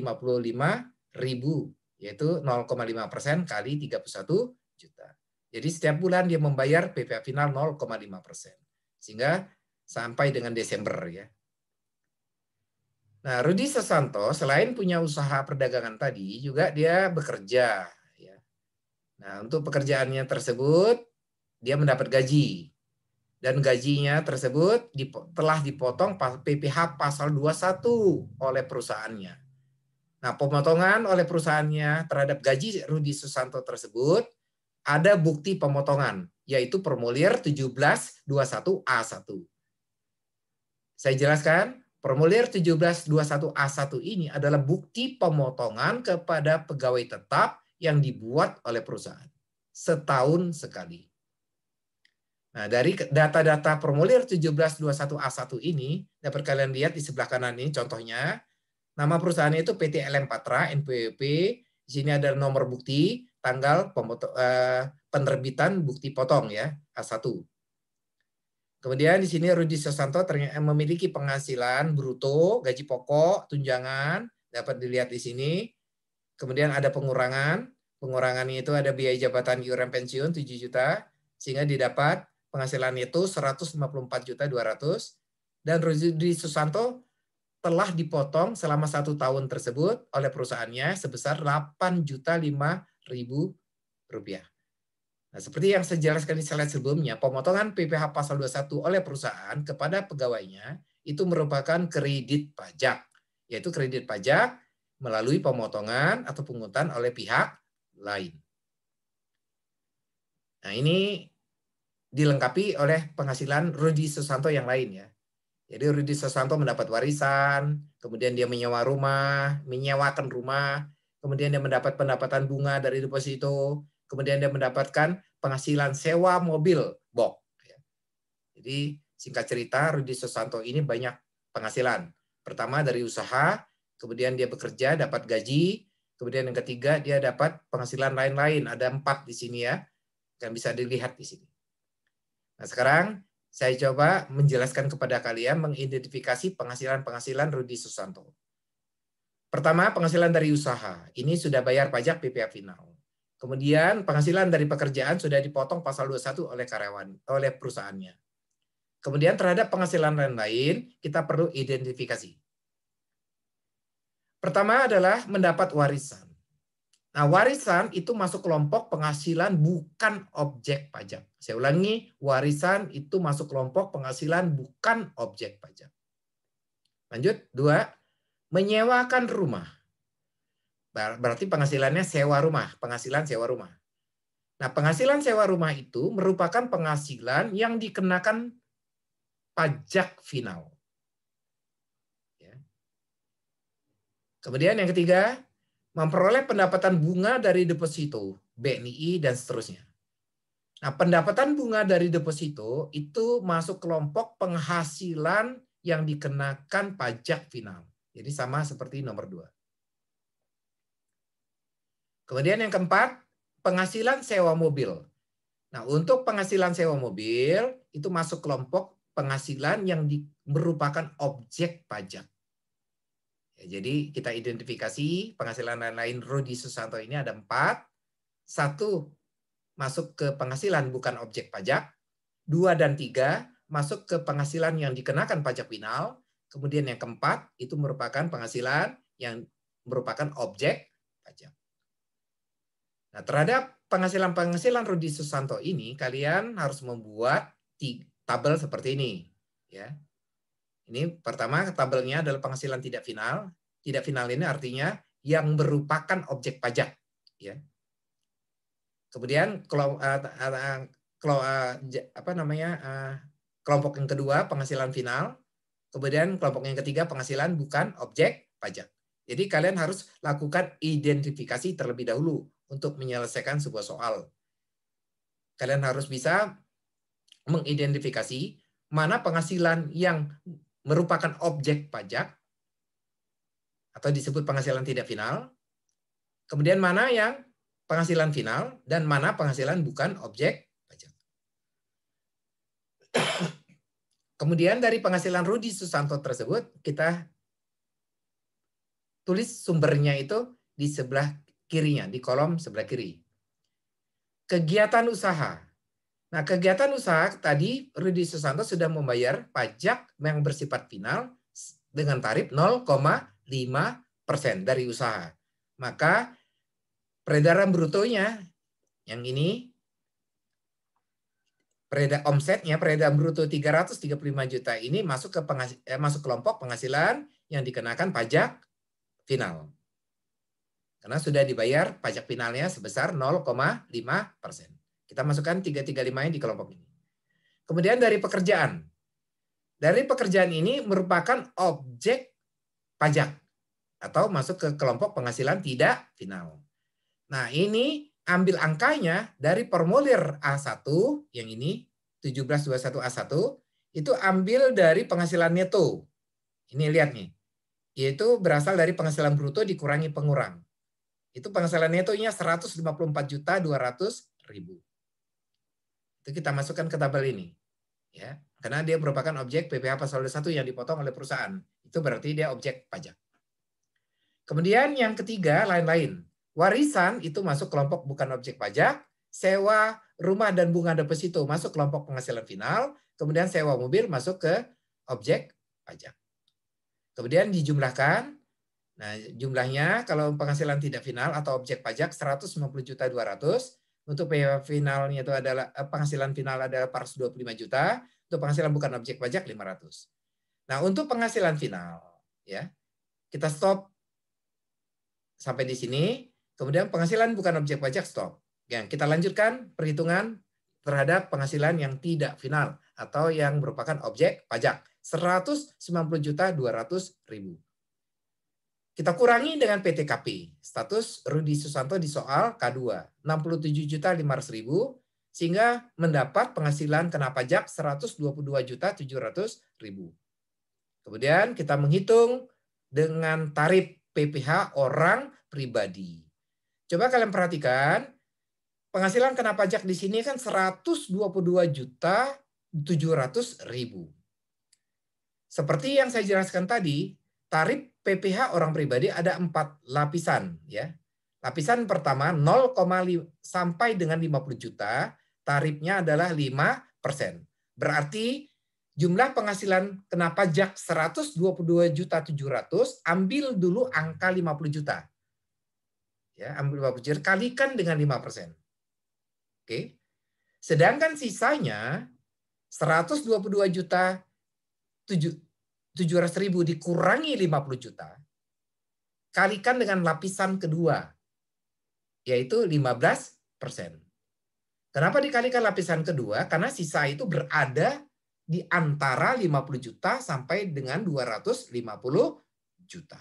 yaitu 0,5% kali 31 juta. Jadi setiap bulan dia membayar PPh final 0,5%. Sehingga sampai dengan Desember ya. Nah, Rudi Susanto selain punya usaha perdagangan tadi, juga dia bekerja. Ya. Nah, untuk pekerjaannya tersebut, dia mendapat gaji. Dan gajinya tersebut telah dipotong PPh pasal 21 oleh perusahaannya. Nah, pemotongan oleh perusahaannya terhadap gaji Rudi Susanto tersebut ada bukti pemotongan, yaitu formulir 1721A1. Saya jelaskan, formulir 1721A1 ini adalah bukti pemotongan kepada pegawai tetap yang dibuat oleh perusahaan setahun sekali. Nah, dari data-data formulir 1721A1 ini dapat kalian lihat di sebelah kanan ini contohnya. Nama perusahaannya itu PT LM Patra NPWP. Di sini ada nomor bukti, tanggal penerbitan bukti potong ya, A1. Kemudian di sini Rudi Susanto memiliki penghasilan bruto, gaji pokok, tunjangan, dapat dilihat di sini. Kemudian ada pengurangan. Pengurangannya itu ada biaya jabatan iuran pensiun 7 juta, sehingga didapat penghasilan itu 154.200.000. Dan Rudi Susanto telah dipotong selama 1 tahun tersebut oleh perusahaannya sebesar 8.005.000 rupiah. Nah, seperti yang saya jelaskan di slide sebelumnya, pemotongan PPh pasal 21 oleh perusahaan kepada pegawainya itu merupakan kredit pajak, yaitu kredit pajak melalui pemotongan atau pungutan oleh pihak lain. Nah, ini dilengkapi oleh penghasilan Rudi Susanto yang lain ya. Jadi Rudi Susanto mendapat warisan, kemudian dia menyewakan rumah, kemudian dia mendapat pendapatan bunga dari deposito, kemudian dia mendapatkan penghasilan sewa mobil box. Jadi singkat cerita Rudi Susanto ini banyak penghasilan. Pertama dari usaha, kemudian dia bekerja dapat gaji, kemudian yang ketiga dia dapat penghasilan lain-lain. Ada 4 di sini ya, yang bisa dilihat di sini. Nah sekarang saya coba menjelaskan kepada kalian mengidentifikasi penghasilan-penghasilan Rudi Susanto. Pertama, penghasilan dari usaha. Ini sudah bayar pajak PPh final. Kemudian penghasilan dari pekerjaan sudah dipotong pasal 21 oleh karyawan, oleh perusahaannya. Kemudian terhadap penghasilan lain-lain, kita perlu identifikasi. Pertama adalah mendapat warisan. Nah, warisan itu masuk kelompok penghasilan bukan objek pajak. Saya ulangi, warisan itu masuk kelompok penghasilan bukan objek pajak. Lanjut, 2, menyewakan rumah. Berarti penghasilannya sewa rumah, penghasilan sewa rumah. Nah, penghasilan sewa rumah itu merupakan penghasilan yang dikenakan pajak final. Kemudian yang ketiga, memperoleh pendapatan bunga dari deposito, BNI, dan seterusnya. Nah, pendapatan bunga dari deposito itu masuk kelompok penghasilan yang dikenakan pajak final. Jadi sama seperti nomor 2. Kemudian yang keempat, penghasilan sewa mobil. Nah, untuk penghasilan sewa mobil itu masuk kelompok penghasilan yang merupakan objek pajak. Ya, jadi kita identifikasi penghasilan lain-lain Rudi Susanto ini ada 4. 1 masuk ke penghasilan bukan objek pajak. 2 dan 3 masuk ke penghasilan yang dikenakan pajak final. Kemudian yang keempat itu merupakan penghasilan yang merupakan objek pajak. Nah, terhadap penghasilan-penghasilan Rudi Susanto ini kalian harus membuat tabel seperti ini, ya. Ini pertama tabelnya adalah penghasilan tidak final. Tidak final ini artinya yang merupakan objek pajak, ya. Kemudian kelompok yang kedua penghasilan final. Kemudian kelompok yang ketiga penghasilan bukan objek pajak. Jadi kalian harus lakukan identifikasi terlebih dahulu untuk menyelesaikan sebuah soal. Kalian harus bisa mengidentifikasi mana penghasilan yang merupakan objek pajak atau disebut penghasilan tidak final, kemudian mana yang penghasilan final dan mana penghasilan bukan objek pajak. Kemudian dari penghasilan Rudi Susanto tersebut kita tulis sumbernya itu di sebelah kirinya, di kolom sebelah kiri. kegiatan usaha. Nah, kegiatan usaha tadi Rudi Susanto sudah membayar pajak yang bersifat final dengan tarif 0,5% dari usaha. Maka peredaran brutonya yang ini, omsetnya peredaran bruto 335 juta ini masuk ke masuk kelompok penghasilan yang dikenakan pajak final. Karena sudah dibayar pajak finalnya sebesar 0,5%. Kita masukkan 335 di kelompok ini. Kemudian dari pekerjaan. Dari pekerjaan ini merupakan objek pajak atau masuk ke kelompok penghasilan tidak final. Nah, ini ambil angkanya dari formulir A1 yang ini 1721A1 itu ambil dari penghasilan neto. Ini lihat nih. Yaitu berasal dari penghasilan bruto dikurangi pengurang. Itu penghasilan netonya 154.200.000. Itu kita masukkan ke tabel ini. Ya, karena dia merupakan objek PPh pasal 21 yang dipotong oleh perusahaan. Itu berarti dia objek pajak. Kemudian yang ketiga, lain-lain. Warisan itu masuk kelompok bukan objek pajak. Sewa rumah dan bunga deposito masuk kelompok penghasilan final. Kemudian sewa mobil masuk ke objek pajak. Kemudian dijumlahkan. Nah, jumlahnya kalau penghasilan tidak final atau objek pajak 150.200.000. Untuk finalnya itu adalah penghasilan final adalah 425 juta. Untuk penghasilan bukan objek pajak 500. Nah, untuk penghasilan final ya. Kita stop sampai di sini. Kemudian penghasilan bukan objek pajak stop. Ya, kita lanjutkan perhitungan terhadap penghasilan yang tidak final atau yang merupakan objek pajak 190.200.000. Kita kurangi dengan PTKP. Status Rudi Susanto di soal K2. 67.500.000 sehingga mendapat penghasilan kena pajak 122.700.000. Kemudian kita menghitung dengan tarif PPh orang pribadi. Coba kalian perhatikan, penghasilan kena pajak di sini kan 122.700.000. Seperti yang saya jelaskan tadi, tarif PPh orang pribadi ada 4 lapisan ya. Lapisan pertama 0, sampai dengan 50 juta, tarifnya adalah 5%. Berarti jumlah penghasilan kena pajak 122.700.000, ambil dulu angka 50 juta. Ya, ambil 50 juta kalikan dengan 5%. Oke. Sedangkan sisanya 122.700.000 dikurangi 50 juta, kalikan dengan lapisan kedua, yaitu 15%. Kenapa dikalikan lapisan kedua? Karena sisa itu berada di antara 50 juta sampai dengan 250 juta.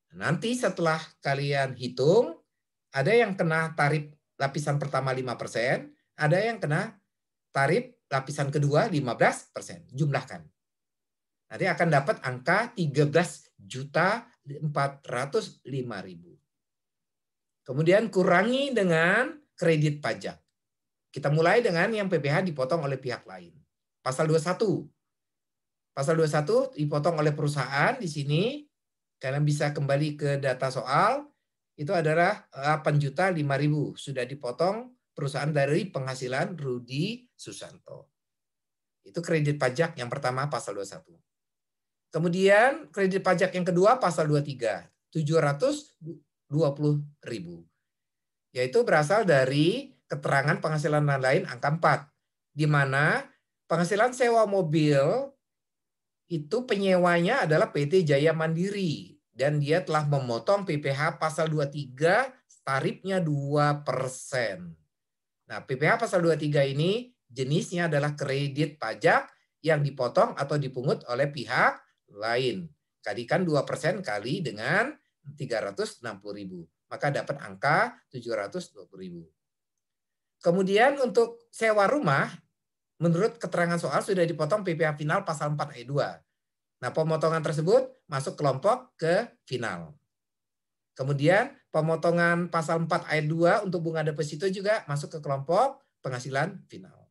Nanti setelah kalian hitung, ada yang kena tarif lapisan pertama 5%, ada yang kena tarif lapisan kedua 15%. Jumlahkan. Nanti akan dapat angka 13.405.000. Kemudian kurangi dengan kredit pajak. Kita mulai dengan yang PPh dipotong oleh pihak lain. Pasal 21. Pasal 21 dipotong oleh perusahaan di sini. Kalian bisa kembali ke data soal. Itu adalah 8.005.000 sudah dipotong perusahaan dari penghasilan Rudi Susanto. Itu kredit pajak yang pertama pasal 21. Kemudian kredit pajak yang kedua pasal 23, 720.000. Yaitu berasal dari keterangan penghasilan lain angka 4. Di mana penghasilan sewa mobil itu penyewanya adalah PT Jaya Mandiri. Dan dia telah memotong PPh pasal 23 tarifnya 2%. Nah, PPh pasal 23 ini jenisnya adalah kredit pajak yang dipotong atau dipungut oleh pihak lain. Kalikan 2% kali dengan 360.000. Maka dapat angka 720.000. Kemudian untuk sewa rumah, menurut keterangan soal sudah dipotong PPh final pasal 4 ayat 2. Nah, pemotongan tersebut masuk kelompok ke final. Kemudian pemotongan pasal 4 ayat 2 untuk bunga deposito juga masuk ke kelompok penghasilan final.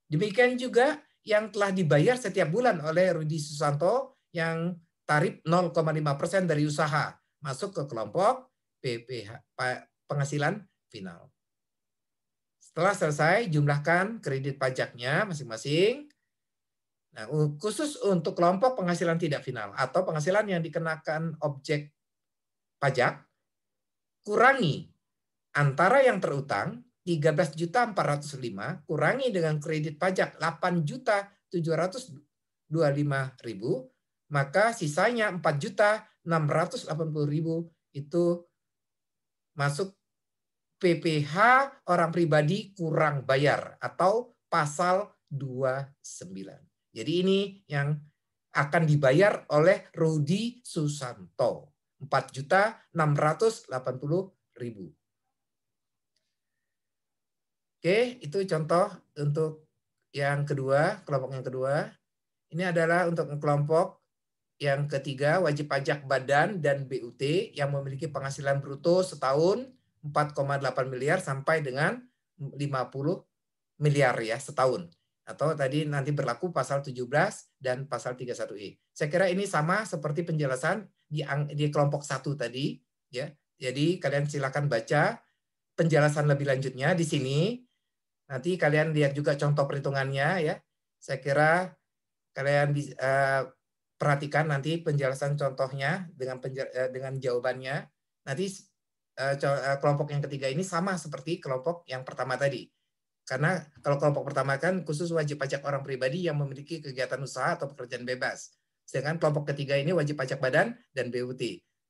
Demikian juga yang telah dibayar setiap bulan oleh Rudi Susanto yang tarif 0,5% dari usaha masuk ke kelompok PPh penghasilan final. Setelah selesai, jumlahkan kredit pajaknya masing-masing. Nah, khusus untuk kelompok penghasilan tidak final atau penghasilan yang dikenakan objek pajak, kurangi antara yang terutang 13.405 kurangi dengan kredit pajak 8.725.000, maka sisanya 4.680.000 itu masuk PPh orang pribadi kurang bayar atau pasal 29. Jadi ini yang akan dibayar oleh Rudi Susanto, 4.680.000. Oke, itu contoh untuk yang kedua, kelompok yang kedua. Ini adalah untuk kelompok yang ketiga, wajib pajak badan dan BUT yang memiliki penghasilan bruto setahun 4,8 miliar sampai dengan 50 miliar ya setahun. Atau tadi nanti berlaku pasal 17 dan pasal 31E. Saya kira ini sama seperti penjelasan di kelompok 1 tadi ya. Jadi kalian silakan baca penjelasan lebih lanjutnya di sini. Nanti kalian lihat juga contoh perhitungannya ya. Saya kira kalian perhatikan nanti penjelasan contohnya dengan jawabannya. Nanti kelompok yang ketiga ini sama seperti kelompok yang pertama tadi. Karena kalau kelompok pertama kan khusus wajib pajak orang pribadi yang memiliki kegiatan usaha atau pekerjaan bebas. Sedangkan kelompok ketiga ini wajib pajak badan dan BUT.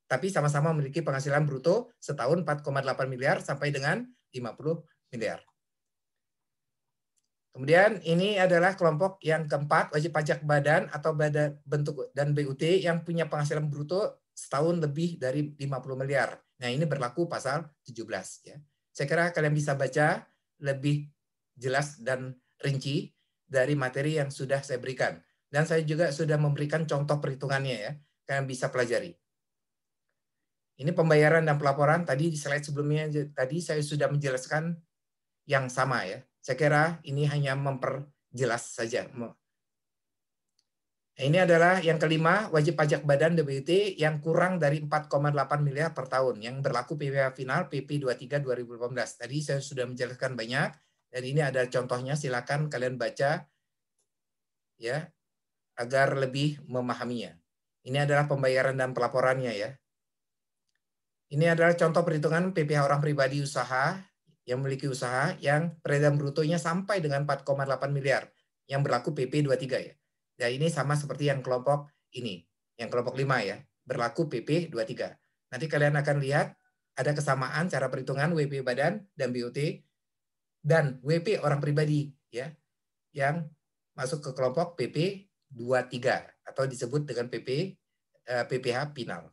Tapi sama-sama memiliki penghasilan bruto setahun 4,8 miliar sampai dengan 50 miliar. Kemudian ini adalah kelompok yang keempat, wajib pajak badan atau badan bentuk dan BUT yang punya penghasilan bruto setahun lebih dari 50 miliar. Nah, ini berlaku pasal 17 ya. Saya kira kalian bisa baca lebih jelas dan rinci dari materi yang sudah saya berikan. Dan saya juga sudah memberikan contoh perhitungannya ya. Kalian bisa pelajari. Ini pembayaran dan pelaporan tadi di slide sebelumnya tadi saya sudah menjelaskan yang sama ya. Saya kira ini hanya memperjelas saja. Ini adalah yang kelima, wajib pajak badan BUT yang kurang dari 4,8 miliar per tahun yang berlaku PPh final PP 23 2018. Tadi saya sudah menjelaskan banyak dan ini ada contohnya, silakan kalian baca ya agar lebih memahaminya. Ini adalah pembayaran dan pelaporannya ya. Ini adalah contoh perhitungan PPh orang pribadi usaha yang memiliki usaha yang peredaran brutonya sampai dengan 4,8 miliar yang berlaku PP 23 ya. Ya ini sama seperti yang kelompok ini, yang kelompok 5 ya, berlaku PP 23. Nanti kalian akan lihat ada kesamaan cara perhitungan WP badan dan BUT dan WP orang pribadi ya yang masuk ke kelompok PP 23 atau disebut dengan PPh final.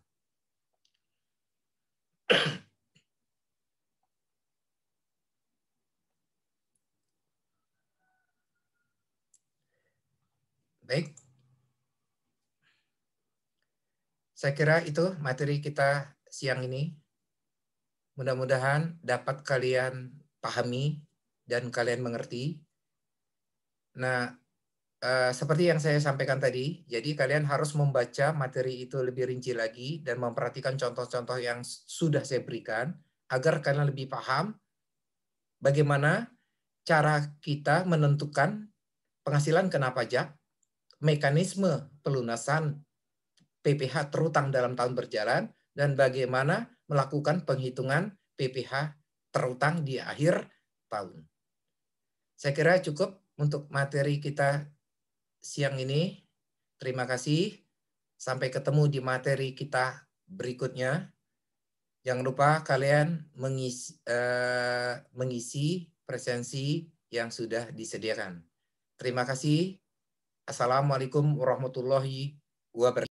Baik. Saya kira itu materi kita siang ini. Mudah-mudahan dapat kalian pahami dan kalian mengerti. Nah, seperti yang saya sampaikan tadi, jadi kalian harus membaca materi itu lebih rinci lagi dan memperhatikan contoh-contoh yang sudah saya berikan agar kalian lebih paham bagaimana cara kita menentukan penghasilan kena pajak, mekanisme pelunasan PPh terutang dalam tahun berjalan, dan bagaimana melakukan penghitungan PPh terutang di akhir tahun. Saya kira cukup untuk materi kita siang ini. Terima kasih. Sampai ketemu di materi kita berikutnya. Jangan lupa kalian mengisi presensi yang sudah disediakan. Terima kasih. Assalamualaikum warahmatullahi wabarakatuh.